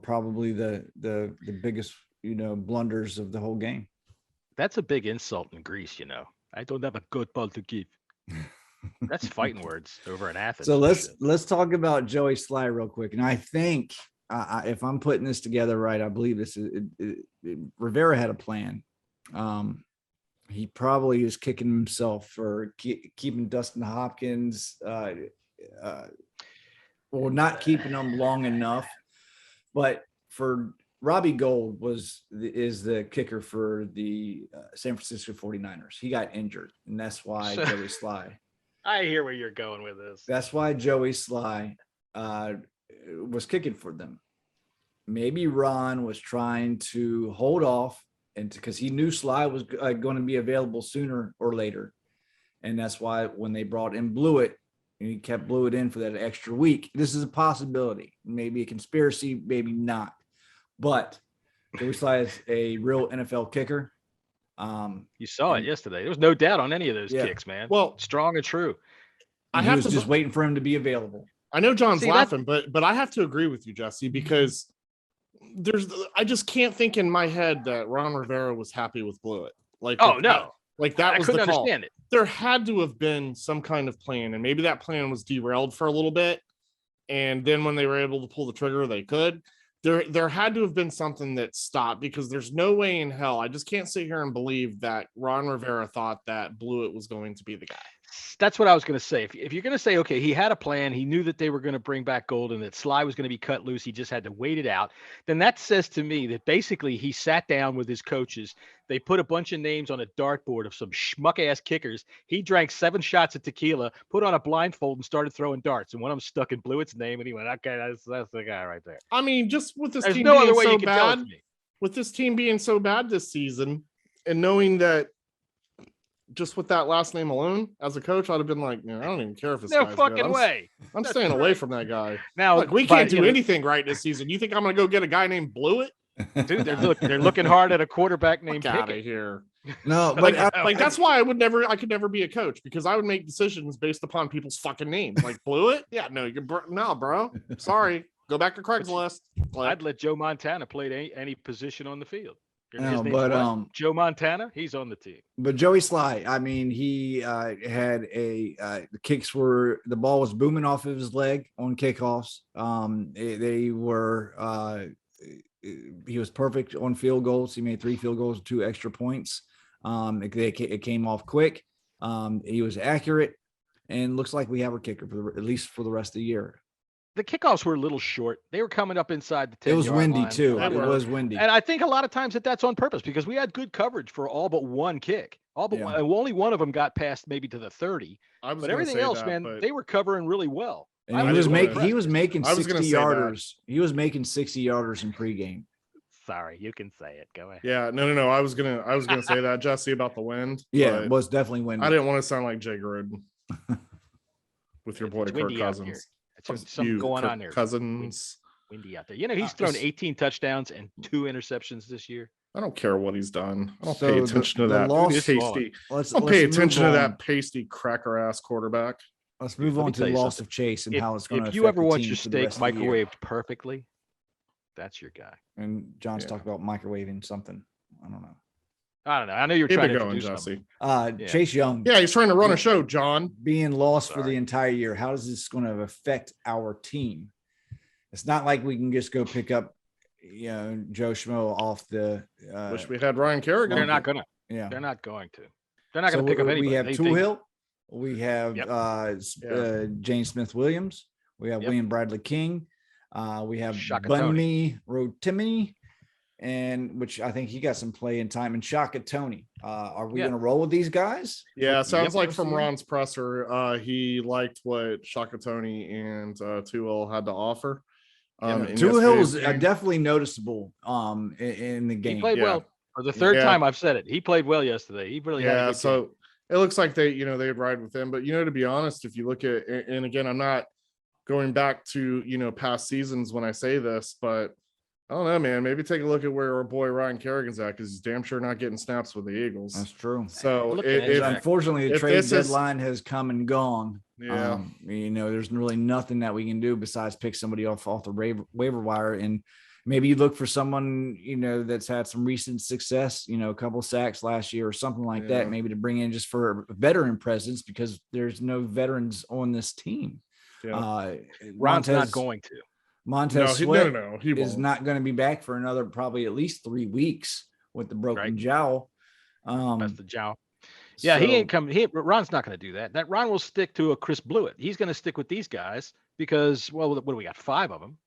probably the biggest, blunders of the whole game. That's a big insult in Greece, I don't have a goat ball to give. That's fighting words over in Athens. So let's talk about Joey Slye real quick. And I think if I'm putting this together right, I believe this is Rivera had a plan. He probably is kicking himself for keeping Dustin Hopkins, not keeping him long enough. But for Robbie Gould is the kicker for the San Francisco 49ers. He got injured, and that's why Joey Slye. I hear where you're going with this. That's why Joey Slye was kicking for them. Maybe Ron was trying to hold off, and because he knew Slye was going to be available sooner or later. And that's why when they brought in Blewett, and he kept Blewett in for that extra week. This is a possibility, maybe a conspiracy, maybe not. But Joey Slye is a real NFL kicker. You saw it yesterday. There was no doubt on any of those kicks, man. Well, strong and true. I was just waiting for him to be available. I know John's laughing, but I have to agree with you, Jesse, because I just can't think in my head that Ron Rivera was happy with Blewett. Like, oh no, that was the call. Understand it. There had to have been some kind of plan, and maybe that plan was derailed for a little bit. And then when they were able to pull the trigger, they could. There had to have been something that stopped, because there's no way in hell. I just can't sit here and believe that Ron Rivera thought that Blewett was going to be the guy. That's what I was going to say. If you're going to say, okay, he had a plan, he knew that they were going to bring back Golden, that Sly was going to be cut loose, he just had to wait it out, then that says to me that basically he sat down with his coaches. They put a bunch of names on a dartboard of some schmuck-ass kickers. He drank 7 shots of tequila, put on a blindfold, and started throwing darts. And one of them stuck in Blewett's name, and he went, okay, that's the guy right there. I mean, just with this There's team no being other way so you can tell it bad, to me. with this team being so bad this season, and knowing that just with that last name alone, as a coach, I'd have been like, I don't even care if this No guy's fucking good. way. I'm staying away from that guy. Now, like, we can't do anything right this season. You think I'm going to go get a guy named Blewett? Dude, they're looking hard at a quarterback named out of Pickett. here. No, Like, but that's why I could never be a coach, because I would make decisions based upon people's fucking names. Like, Blewett? Yeah, no, no, bro. Sorry. Go back to Craigslist. I'd let Joe Montana play any position on the field. No, but Joe Montana, he's on the team. But Joey Sly, I mean, he had the kicks were, the ball was booming off of his leg on kickoffs. They were he was perfect on field goals. He made 3 field goals, 2 extra points. It came off quick. He was accurate, and looks like we have a kicker at least for the rest of the year. The kickoffs were a little short. They were coming up inside the 10. It was windy too. It was windy. And I think a lot of times that's on purpose, because we had good coverage for all but one kick. Only one of them got past maybe to the 30. But everything else, they were covering really well. And he was making 60-yarders. He was making 60-yarders in pregame. Sorry, you can say it. Go ahead. Yeah, no. I was gonna say that, Jesse, about the wind. Yeah, it was definitely windy. I didn't want to sound like Jay Gruden with your boy Kirk Cousins. Something going on there. Cousins. Windy out there. He's thrown 18 touchdowns and 2 interceptions this year. I don't care what he's done. I don't pay attention to that pasty. Let's pay attention to that pasty cracker ass quarterback. Let's move on to the loss of Chase and how it's going to affect If you ever the want team your for the steak rest of the year. microwaved perfectly, that's your guy. And John's talking about microwaving something. I don't know. I know you're trying to going, do Jesse. Chase Young. Yeah, he's trying to run a show, John. Being lost for the entire year. How is this going to affect our team? It's not like we can just go pick up, Joe Schmo off the. Wish we had Ryan Kerrigan. They're not gonna. Yeah, they're not going to. They're not going to pick up anybody. We have Tuhill. We have James Smith-Williams. We have William Bradley King. We have Bunny Rotimini, and which I think he got some play in time. And Shaka Tony. Are we going to roll with these guys? Yeah, sounds like from Ron's presser, he liked what Shaka Tony and Tuhill had to offer. Tuhill is definitely noticeable in the game. He played well. For the third time I've said it. He played well yesterday. He really had a good game. It looks like they'd ride with him. But, to be honest, if you look at, and again, I'm not going back to, past seasons when I say this, but I don't know, man, maybe take a look at where our boy Ryan Kerrigan's at, because he's damn sure not getting snaps with the Eagles. That's true. So unfortunately, the trade deadline has come and gone. Yeah. There's really nothing that we can do besides pick somebody off the waiver wire. And maybe you look for someone, that's had some recent success, a couple sacks last year or something like that, maybe to bring in just for a veteran presence, because there's no veterans on this team. Yeah. Ron's not going to. Montez Sweat is won't. not going to be back for another probably at least 3 weeks with the broken jowl. That's the jowl. Yeah, he ain't coming. Ron's not going to do that. That Ron will stick to a Chris Blewett. He's going to stick with these guys because, what do we got? 5 of them,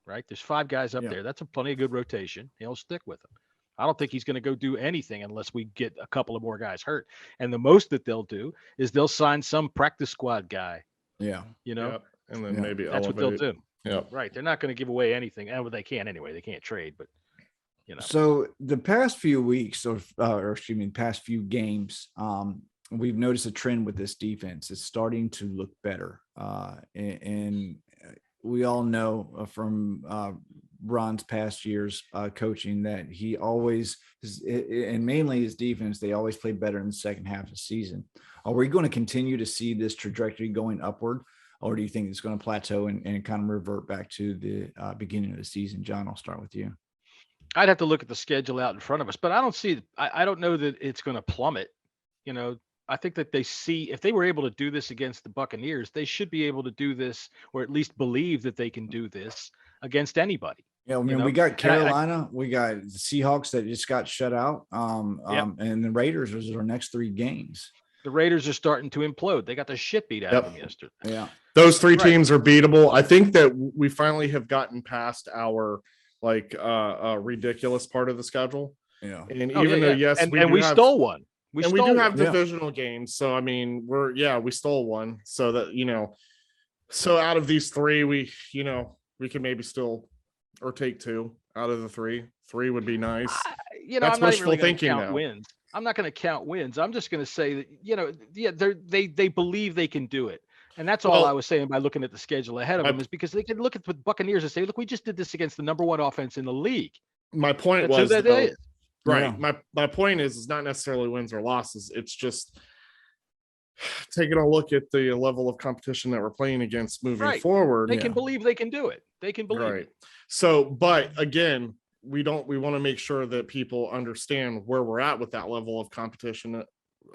right? There's 5 guys up there. That's plenty of good rotation. He'll stick with them. I don't think he's going to go do anything unless we get a couple of more guys hurt. And the most that they'll do is they'll sign some practice squad guy. Yeah. And then maybe that's what they'll do. Yeah. Right. They're not going to give away anything. And they can't anyway. They can't trade, but So the past few weeks past few games, we've noticed a trend with this defense. It's starting to look better. And we all know from Ron's past years coaching that he always, and mainly his defense, they always play better in the second half of the season. Are we going to continue to see this trajectory going upward? or do you think it's going to plateau and kind of revert back to the beginning of the season? John, I'll start with you. I'd have to look at the schedule out in front of us, but I don't know that it's going to plummet. I think that they see, if they were able to do this against the Buccaneers, they should be able to do this, or at least believe that they can do this against anybody. Yeah, I mean, we got Carolina, we got the Seahawks that just got shut out, and the Raiders are our next 3 games. The Raiders are starting to implode. They got the shit beat out of them yesterday. Yeah, those 3 teams are beatable. I think that we finally have gotten past our ridiculous part of the schedule. Yeah, and though we stole one. We do have divisional games, so I mean, we stole one, so that so out of these 3, we can maybe still or take 2 out of the 3. 3 would be nice. That's I'm not even really thinking count wins. I'm not going to count wins. I'm just going to say that they believe they can do it, and that's all I was saying by looking at the schedule ahead of them, is because they can look at the Buccaneers and say, look, we just did this against the number 1 offense in the league. My point that's was is. Right. Yeah. My point is not necessarily wins or losses. It's just taking a look at the level of competition that we're playing against moving forward. They can believe they can do it. They can believe it. So, but again, we want to make sure that people understand where we're at with that level of competition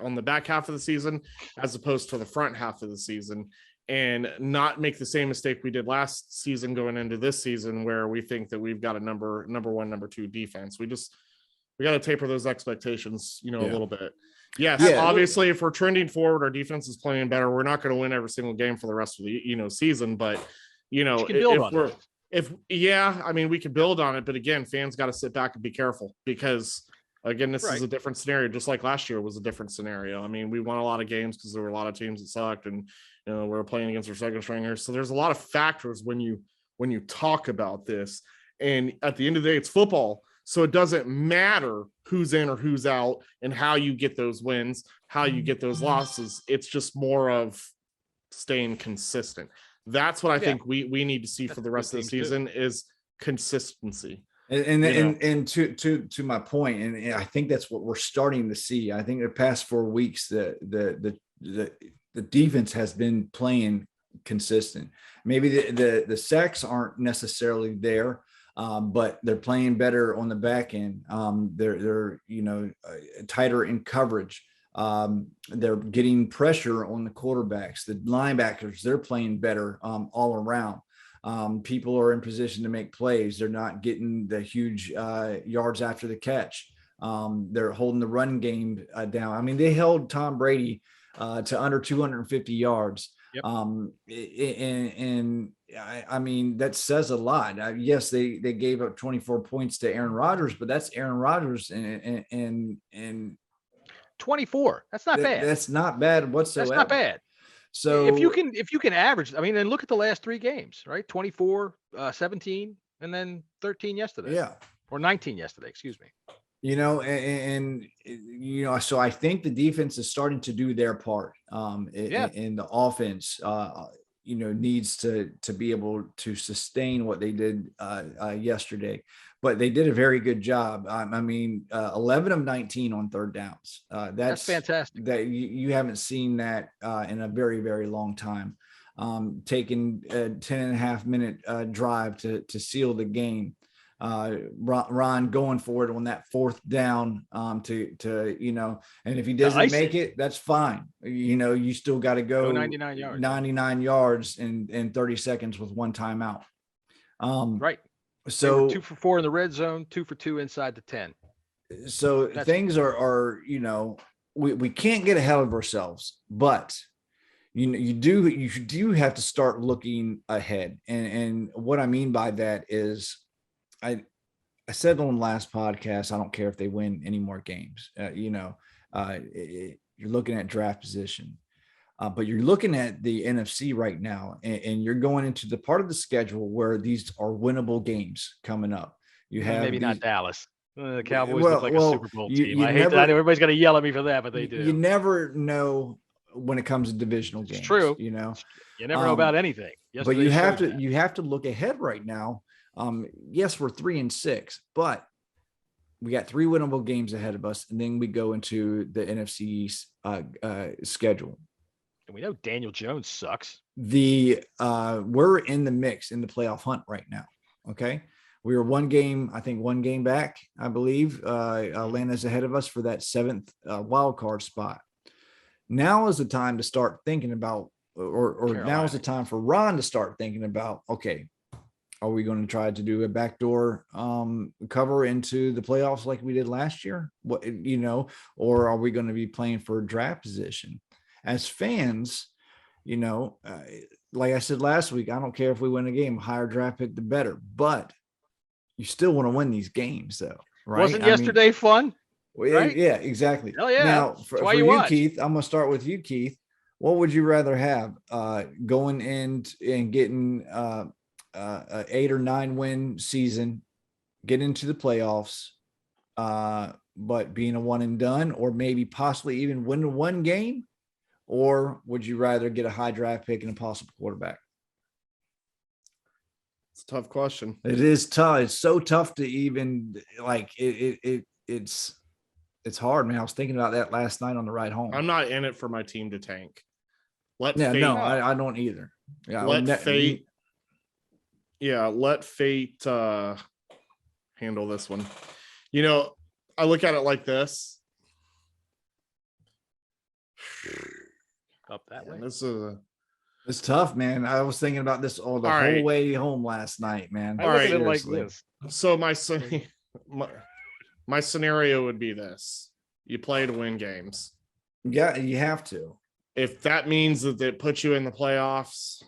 on the back half of the season, as opposed to the front half of the season, and not make the same mistake we did last season going into this season, where we think that we've got a number 1, number 2 defense. We got to taper those expectations, a little bit. Yes, obviously, if we're trending forward, our defense is playing better. We're not going to win every single game for the rest of the season, but I mean, we can build on it. But again, fans got to sit back and be careful, because again, this is a different scenario. Just like last year was a different scenario. I mean, we won a lot of games because there were a lot of teams that sucked, and we were playing against our second stringers. So there's a lot of factors when you talk about this. And at the end of the day, it's football. So it doesn't matter who's in or who's out and how you get those wins, how you get those losses. It's just more of staying consistent. That's what I think we need to see for the rest of the season is consistency. And to my point, and I think that's what we're starting to see. I think the past 4 weeks, the defense has been playing consistent. Maybe the sacks aren't necessarily there. But they're playing better on the back end. They're tighter in coverage. They're getting pressure on the quarterbacks. The linebackers, they're playing better all around. People are in position to make plays. They're not getting the huge yards after the catch. They're holding the run game down. I mean, they held Tom Brady to under 250 yards. Yep. I mean, that says a lot. Yes, they gave up 24 points to Aaron Rodgers, but that's Aaron Rodgers and 24. That's not bad. That's not bad whatsoever. That's not bad. So if you can average, I mean, and look at the last 3 games, right? 24, 17, and then 13 yesterday. Yeah. Or 19 yesterday, excuse me. So I think the defense is starting to do their part. And the offense, needs to be able to sustain what they did yesterday. But they did a very good job. 11 of 19 on third downs. That's fantastic. That you haven't seen that in a very, very long time. Taking a 10.5 minute drive to seal the game. Ron going for it on that 4th down and if he doesn't make it, that's fine. You still got to go 99 yards in 30 seconds with 1 timeout. Right. So 2 for 4 in the red zone, 2 for 2 inside the 10. So things are we can't get ahead of ourselves, but you do have to start looking ahead. And what I mean by that is, I said on the last podcast, I don't care if they win any more games. You're looking at draft position, but you're looking at the NFC right now, and you're going into the part of the schedule where these are winnable games coming up. You have not Dallas. The Cowboys look like a Super Bowl team. I hate that. Everybody's going to yell at me for that, but they do. You never know when it comes to divisional games. It's true. You never know about anything. But you have to look ahead right now. Yes, we're 3-6, but we got 3 winnable games ahead of us, and then we go into the NFC schedule. And we know Daniel Jones sucks. We're in the mix in the playoff hunt right now. Okay. We were one game back, I believe. Atlanta's ahead of us for that 7th wild card spot. Now is the time to start thinking about, or now is the time for Ron to start thinking about, okay, are we going to try to do a backdoor cover into the playoffs like we did last year? Or are we going to be playing for draft position? As fans, like I said last week, I don't care if we win a game, higher draft pick, the better. But you still want to win these games, though, right? Wasn't yesterday fun? Right? Yeah, exactly. Hell yeah. Now, for you, Keith, I'm going to start with you, Keith. What would you rather have going in and getting a 8 or 9 win season, get into the playoffs, but being a one and done, or maybe possibly even win one game? Or would you rather get a high draft pick and a possible quarterback? It's a tough question. It is tough. It's so tough to even it's hard, man. I was thinking about that last night on the ride home. I'm not in it for my team to tank. I don't either. Yeah, let fate handle this one. I look at it like this. Up that way. It's tough, man. I was thinking about this whole way home last night, man. I look at it like this. So my scenario would be this: you play to win games. Yeah, you have to. If that means that it puts you in the playoffs,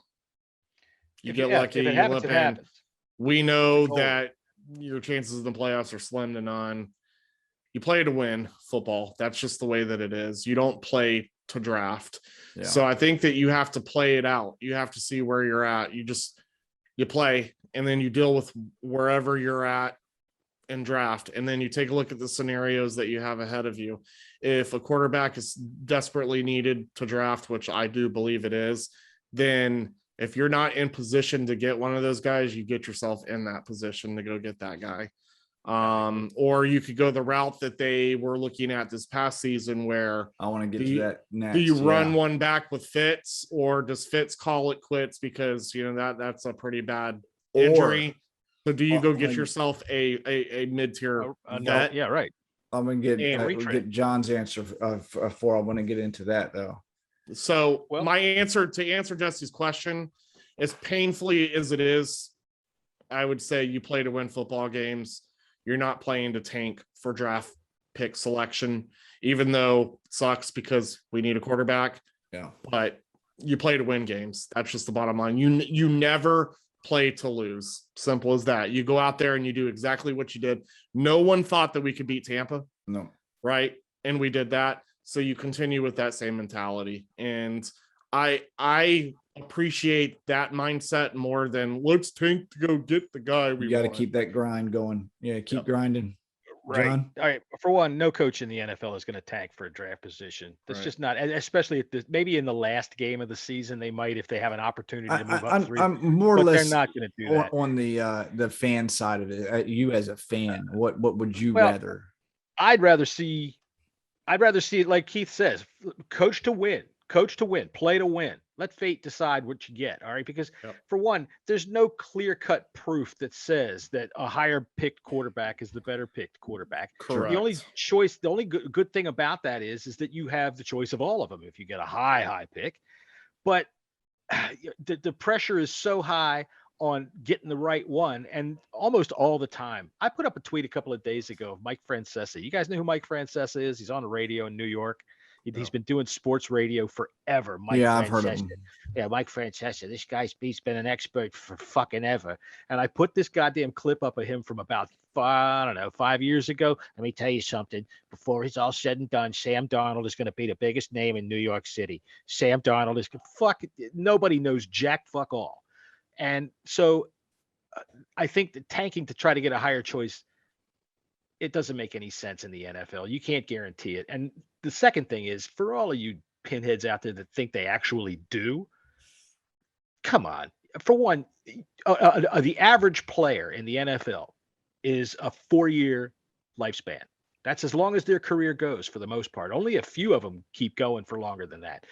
you get lucky. If it happens, it happens. We know that your chances in the playoffs are slim to none. You play to win football. That's just the way that it is. You don't play to draft. Yeah. So I think that you have to play it out. You have to see where you're at. You play, and then you deal with wherever you're at in draft. And then you take a look at the scenarios that you have ahead of you. If a quarterback is desperately needed to draft, which I do believe it is, then if you're not in position to get one of those guys, you get yourself in that position to go get that guy. Or you could go the route that they were looking at this past season, where I want to get to that next. Do you run one back with Fitz, or does Fitz call it quits because that's a pretty bad injury? So do you go get yourself a mid-tier vet? Yeah, right. I'm gonna get John's answer for I want to get into that though. So my answer to answer Jesse's question, as painfully as it is, I would say you play to win football games. You're not playing to tank for draft pick selection, even though it sucks because we need a quarterback. Yeah. But you play to win games. That's just the bottom line. You never play to lose. Simple as that. You go out there and you do exactly what you did. No one thought that we could beat Tampa. No. Right. And we did that. So you continue with that same mentality. And I appreciate that mindset more than let's tank to go get the guy we got to keep that grind going. Yeah, keep grinding. Right. John? All right. For one, no coach in the NFL is going to tank for a draft position. That's just not, especially maybe in the last game of the season, they might, if they have an opportunity to move up 3. I'm more or less they're not going to do that. On the fan side of it. You as a fan, what would you rather? I'd rather see it like Keith says, coach to win, play to win. Let fate decide what you get. All right. Because for one, there's no clear cut proof that says that a higher picked quarterback is the better picked quarterback. Correct. The only good thing about that is that you have the choice of all of them if you get a high pick. But the pressure is so high on getting the right one, and almost all the time. I put up a tweet a couple of days ago of Mike Francesa. You guys know who Mike Francesa is? He's on the radio in New York. He's been doing sports radio forever. I've heard of him. Yeah, Mike Francesa. This guy's been an expert for fucking ever. And I put this goddamn clip up of him from about 5 years ago. Let me tell you something. Before it's all said and done, Sam Darnold is going to be the biggest name in New York City. Sam Darnold is nobody knows jack fuck all. And so I think that tanking to try to get a higher choice, it doesn't make any sense in the NFL. You can't guarantee it. And the second thing is, for all of you pinheads out there that think they actually do, come on. For one, the average player in the NFL is a 4-year lifespan. That's as long as their career goes for the most part. Only a few of them keep going for longer than that.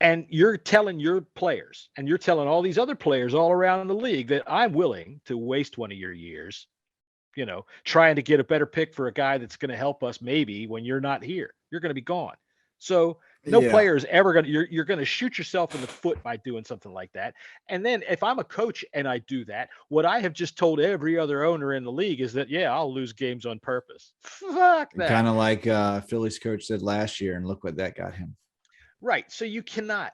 And you're telling your players and you're telling all these other players all around the league that I'm willing to waste one of your years, trying to get a better pick for a guy that's going to help us maybe when you're not here. You're going to be gone. So no player is ever going to, you're going to shoot yourself in the foot by doing something like that. And then if I'm a coach and I do that, what I have just told every other owner in the league is that, I'll lose games on purpose. Fuck that. Kind of like Philly's coach said last year, and look what that got him. Right. So you cannot,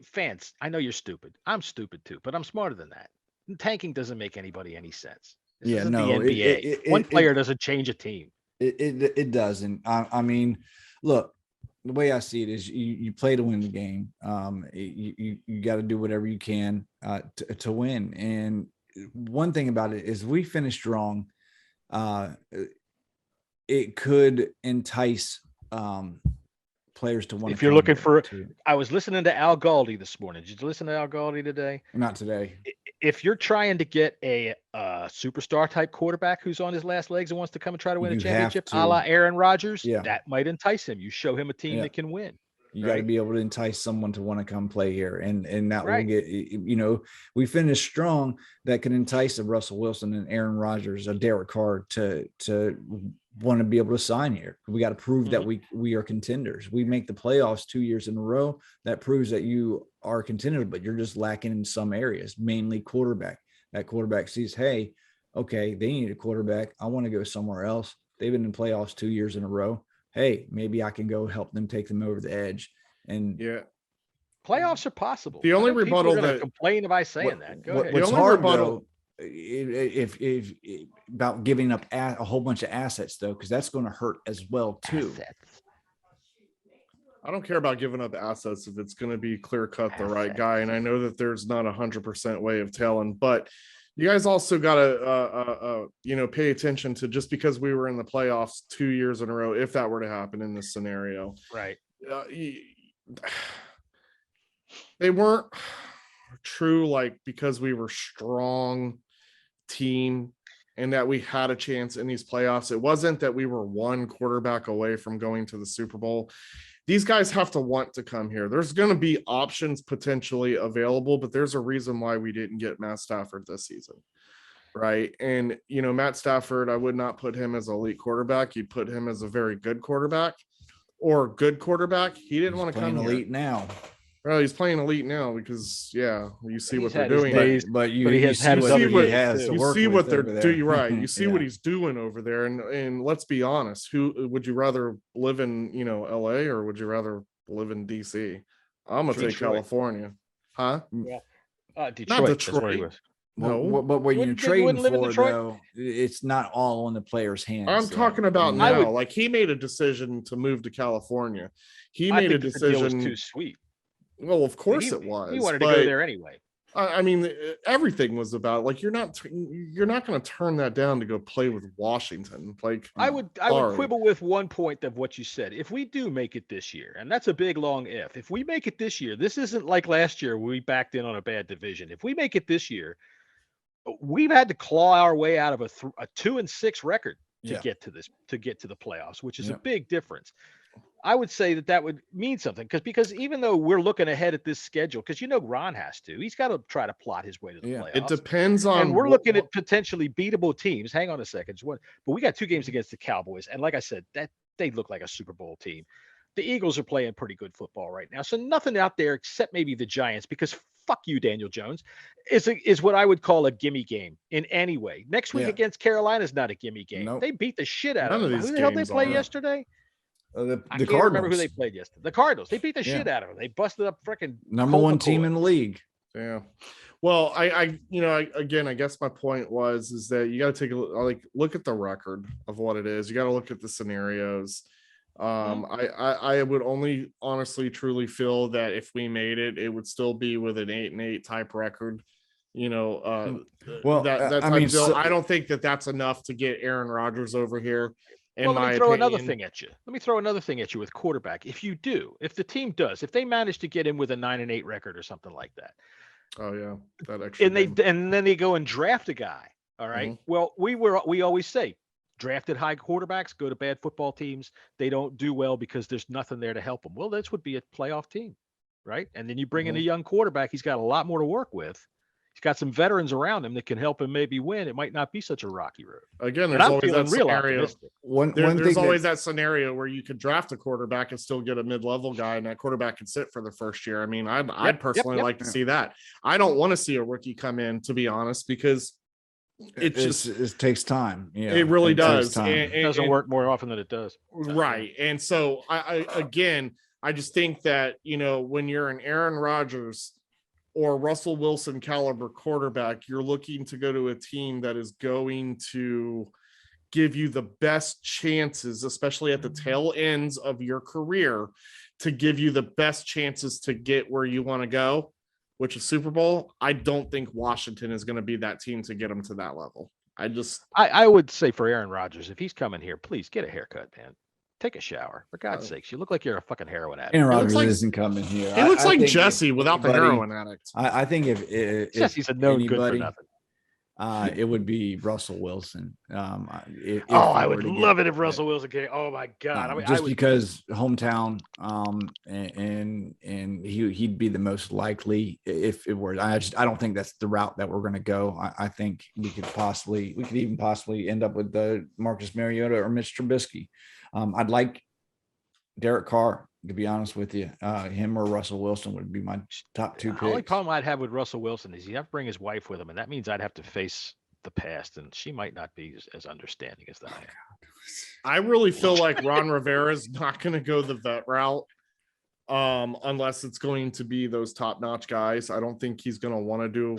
fans, I know you're stupid. I'm stupid too, but I'm smarter than that. Tanking doesn't make anybody any sense. This isn't the NBA. One player doesn't change a team. It doesn't. I mean, look, the way I see it is you play to win the game. You got to do whatever you can to win. And one thing about it is we finished strong. It could entice players to want. If you're looking for, I was listening to Al Galdi this morning. Did you listen to Al Galdi today? Not today. If you're trying to get a superstar type quarterback who's on his last legs and wants to come and try to win a championship, a la Aaron Rodgers, that might entice him. You show him a team that can win. You got to be able to entice someone to want to come play here, and that will get. We finished strong. That can entice a Russell Wilson and Aaron Rodgers, a Derek Carr to want to be able to sign here. We got to prove that we are contenders. We make the playoffs 2 years in a row. That proves that you are a contender, but you're just lacking in some areas, mainly quarterback. That quarterback sees, hey, okay, they need a quarterback. I want to go somewhere else. They've been in playoffs 2 years in a row. Hey, maybe I can go help them take them over the edge. And playoffs are possible. The only rebuttal that complain about saying that. Go ahead. What's hard though, if about giving up a whole bunch of assets though, because that's going to hurt as well too. I don't care about giving up assets if it's going to be clear cut the right guy. And I know that there's not 100% way of telling, but you guys also got to, pay attention to just because we were in the playoffs 2 years in a row, if that were to happen in this scenario, right? They weren't true, like because we were strong team and that we had a chance in these playoffs. It wasn't that we were one quarterback away from going to the Super Bowl. These guys have to want to come here. There's going to be options potentially available, but there's a reason why we didn't get Matt Stafford this season, right? And, Matt Stafford, I would not put him as an elite quarterback. You put him as a very good quarterback or good quarterback. He didn't want to come elite here. Now. Well, he's playing elite now because, you see what they're doing. But you see what they're doing, right? You see what he's doing over there. And let's be honest, who would you rather live in, LA or would you rather live in DC? I'm going to take California. Huh? Yeah. Detroit. Not Detroit. No, but what you're trading for, though, it's not all on the player's hands. I'm talking about now. Like he made a decision to move to California. He made a decision. The deal was too sweet. Well, of course it was. He wanted to go there anyway. I mean, everything was about you're not going to turn that down to go play with Washington. Like I would quibble with one point of what you said. If we do make it this year, and that's a big long if we make it this year, this isn't like last year where we backed in on a bad division. If we make it this year, we've had to claw our way out of a 2-6 record to get to the playoffs, which is a big difference. I would say that would mean something because even though we're looking ahead at this schedule, because Ron has to, he's got to try to plot his way to the playoffs. It depends on, and we're looking at potentially beatable teams. Hang on a second, but we got 2 games against the Cowboys, and like I said, that they look like a Super Bowl team. The Eagles are playing pretty good football right now, so nothing out there except maybe the Giants. Because fuck you, Daniel Jones, is what I would call a gimme game in any way. Next week against Carolina is not a gimme game. Nope. They beat the shit out of them. Who the hell did they play yesterday? The I can't Cardinals. remember who they played yesterday. The Cardinals. They beat the shit out of them. They busted up freaking number one team in the league. Yeah. Well, I guess my point is that you got to take a look at the record of what it is. You got to look at the scenarios. I would only honestly truly feel that if we made it, it would still be with an 8-8 type record. I don't think that that's enough to get Aaron Rodgers over here. Let me throw another thing at you. Let me throw another thing at you with quarterback. If the team does, if they manage to get in with a 9-8 record or something like that. Oh yeah, that actually. And then they go and draft a guy. All right. Mm-hmm. Well, we always say drafted high quarterbacks go to bad football teams. They don't do well because there's nothing there to help them. Well, this would be a playoff team. right? And then you bring in a young quarterback. He's got a lot more to work with. He's got some veterans around him that can help him maybe win. It might not be such a rocky road. Again, there's always that scenario. There's always that scenario where you could draft a quarterback and still get a mid-level guy, and that quarterback can sit for the first year. I mean, I'd personally like to see that. I don't want to see a rookie come in, to be honest, because it takes time. Yeah, it really does. It doesn't work more often than it does. Right. And so I just think that, when you're an Aaron Rodgers or Russell Wilson caliber quarterback, you're looking to go to a team that is going to give you the best chances, especially at the tail ends of your career, to give you the best chances to get where you want to go, which is Super Bowl. I don't think Washington is going to be that team to get them to that level. I would say for Aaron Rodgers, if he's coming here, please get a haircut, man. Take a shower, for God's sakes. You look like you're a fucking heroin addict. Aaron Rodgers isn't coming here. He looks like Jesse without the heroin addict. I think if Jesse's a known good for nothing. It would be Russell Wilson. I would love it if Russell Wilson came. Oh my God! Because hometown, and he'd be the most likely if it were. I don't think that's the route that we're going to go. I think we could even possibly end up with the Marcus Mariota or Mitch Trubisky. I'd like Derek Carr, to be honest with you. Him or Russell Wilson would be my top two picks. The only problem I'd have with Russell Wilson is he'd have to bring his wife with him, and that means I'd have to face the past, and she might not be as understanding as that. I really feel like Ron Rivera is not going to go the vet route unless it's going to be those top-notch guys. I don't think he's going to want to do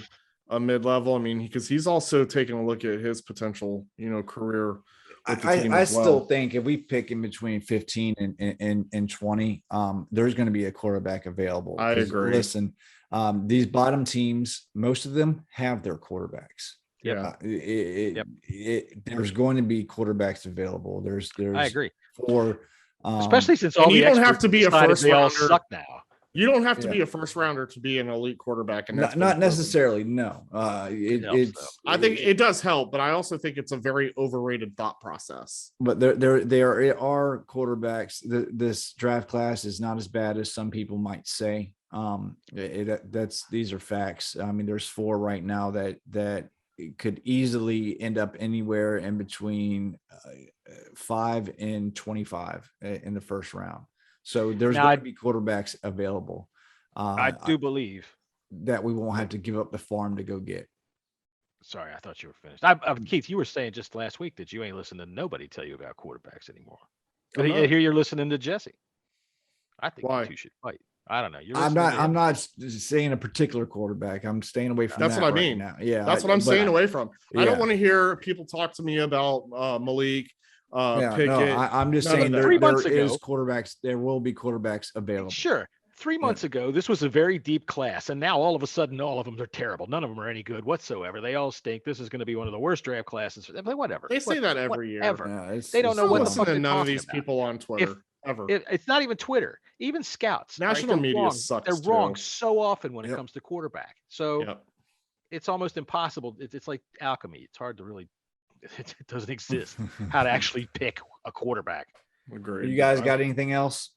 a mid-level. I mean, because he's also taking a look at his potential, career. I still think if we pick in between 15 and 20, there's going to be a quarterback available. I agree. Listen, these bottom teams, most of them have their quarterbacks. Yeah. There's going to be quarterbacks available. There's I agree. Especially since all you don't have to be a first rounder. Suck now. You don't have to be a first rounder to be an elite quarterback, and not necessarily. No, I think it does help, but I also think it's a very overrated thought process. But there are quarterbacks. This draft class is not as bad as some people might say. These are facts. I mean, there's 4 right now that could easily end up anywhere in between 5 and 25 in the first round. So there's going to be quarterbacks available. I do believe that we won't have to give up the farm to go get. Sorry, I thought you were finished. Keith, you were saying just last week that you ain't listening to nobody tell you about quarterbacks anymore. But here you're listening to Jesse. I think you two should fight. I don't know. I'm not saying a particular quarterback. I'm staying away from that's that what I mean. Now. Yeah, that's what I'm staying away from. I don't want to hear people talk to me about Malik. Pickett. No, I'm just saying there is quarterbacks. There will be quarterbacks available. Sure. 3 months ago, this was a very deep class, and now all of a sudden, all of them are terrible. None of them are any good whatsoever. They all stink. This is going to be one of the worst draft classes. Whatever. They say that every year. Yeah, they don't know what the fuck they're none of these about. People on Twitter ever. It's not even Twitter. Even scouts. National media sucks. They're wrong so often when it comes to quarterback. So it's almost impossible. It's like alchemy. It's hard to really. It doesn't exist how to actually pick a quarterback. Agreed. You guys got anything else?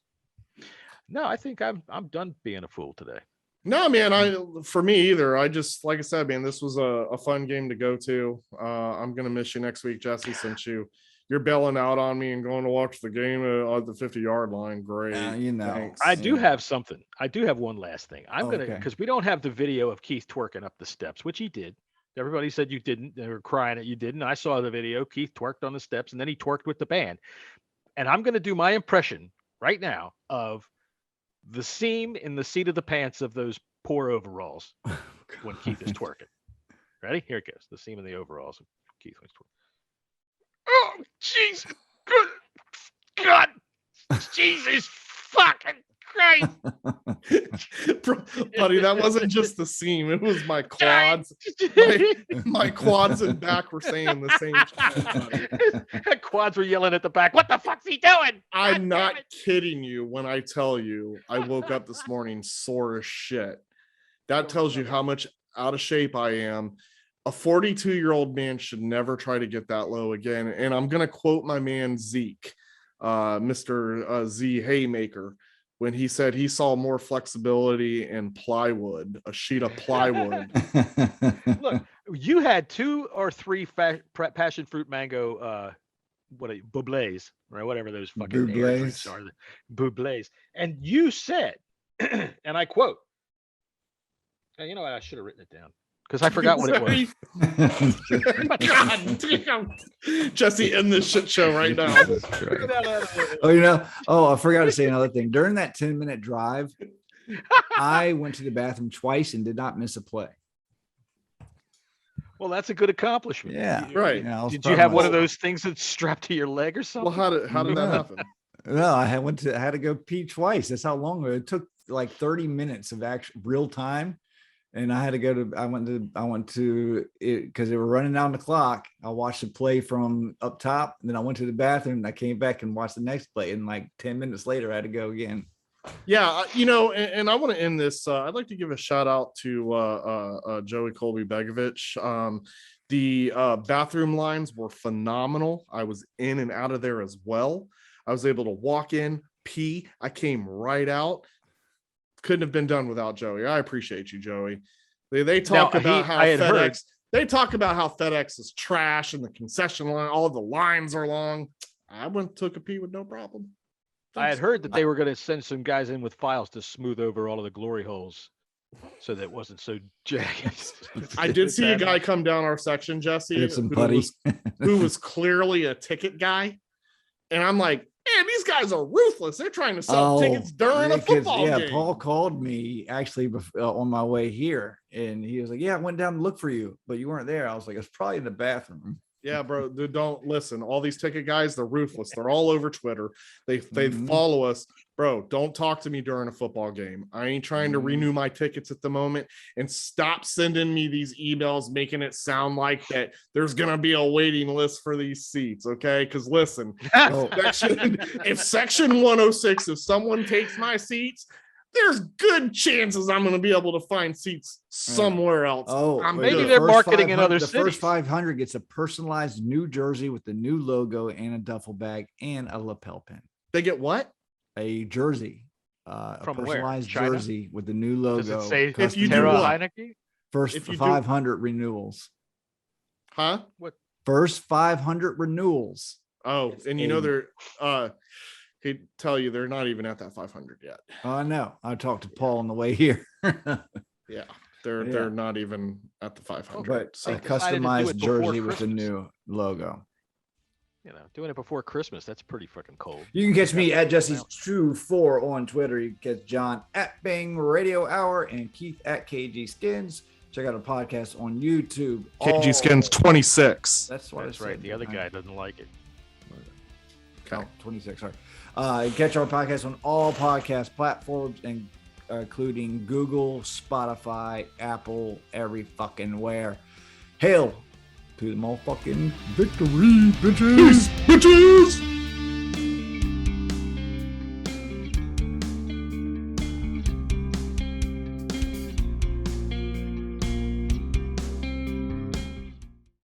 No, I think I'm done being a fool today. No, man. For me either. I just, like I said, man, this was a fun game to go to. I'm gonna miss you next week, Jesse, since you're bailing out on me and going to watch the game at the 50-yard line. Great. Thanks. I do have something. I do have one last thing. I'm gonna, because we don't have the video of Keith twerking up the steps, which he did. Everybody said you didn't. They were crying that you didn't. I saw the video. Keith twerked on the steps, and then he twerked with the band. And I'm going to do my impression right now of the seam in the seat of the pants of those poor overalls when Keith is twerking. Ready? Here it goes. The seam in the overalls of Keith when he's twerking. Oh, Jesus. Good God. Jesus fucking Christ. Buddy, that wasn't just the seam. It was my quads. My quads and back were saying the same shit. Quads were yelling at the back. What the fuck's he doing? I'm not kidding you when I tell you I woke up this morning sore as shit. That tells you how much out of shape I am. A 42-year-old man should never try to get that low again. And I'm going to quote my man Zeke, Mr. Z Haymaker. when he said he saw more flexibility in plywood, a sheet of plywood. Look, you had 2 or 3 passion fruit mango bublés, right? Whatever those fucking air drinks are, the bublés. And you said, and I quote, and you know what? I should have written it down because I forgot what it was. God damn. Jesse, end this shit show right now. I forgot to say another thing. During that 10-minute drive, I went to the bathroom twice and did not miss a play. Well, that's a good accomplishment. Yeah. Right. Did you have one of those things that's strapped to your leg or something? Well, how did that happen? No, I had to go pee twice. That's how long it took. Like 30 minutes of actual real time. And I had to go to, I went to it because they were running down the clock. I watched the play from up top, and then I went to the bathroom and I came back and watched the next play. And like 10 minutes later, I had to go again. Yeah. And I want to end this. I'd like to give a shout out to Joey Colby Begovich. The bathroom lines were phenomenal. I was in and out of there as well. I was able to walk in, pee. I came right out. Couldn't have been done without Joey. I appreciate you, Joey. They talk about how FedEx. They talk about how FedEx is trash and the concession line, all the lines are long. I went and took a pee with no problem. I had heard that they were going to send some guys in with files to smooth over all of the glory holes, so that it wasn't so jagged. I did see a guy come down our section, Jesse, who was clearly a ticket guy, and I'm like, man, these guys are ruthless. They're trying to sell tickets during a football game. Yeah, Paul called me actually on my way here, and he was like, yeah, I went down to look for you, but you weren't there. I was like, it's probably in the bathroom. Yeah, bro, don't listen. All these ticket guys, they're ruthless. They're all over Twitter. They follow us. Bro, don't talk to me during a football game. I ain't trying to renew my tickets at the moment. And stop sending me these emails making it sound like that there's going to be a waiting list for these seats, okay? Because listen, if section 106, if someone takes my seats, there's good chances I'm going to be able to find seats somewhere else. Maybe they're marketing in other cities. The first 500 gets a personalized new jersey with the new logo and a duffel bag and a lapel pin. They get what? A jersey. A personalized jersey with the new logo. Does it say if you do Heineke? First 500 renewals. Huh? What? First 500 renewals. Oh, and they're he'd tell you they're not even at that 500 yet. Oh, no. I talked to Paul on the way here. Yeah, they're not even at the 500. But a customized jersey with the new logo. Doing it before Christmas, that's pretty fucking cold. You can catch me at Jesse's True 4 on Twitter. You can catch John at Bang Radio Hour and Keith at KG Skins. Check out our podcast on YouTube. KG Skins 26. That's right. The other guy doesn't like it. Okay. 26. Sorry. Catch our podcast on all podcast platforms, and including Google, Spotify, Apple, every fucking where. Hail to the motherfucking victory, bitches! Bitches!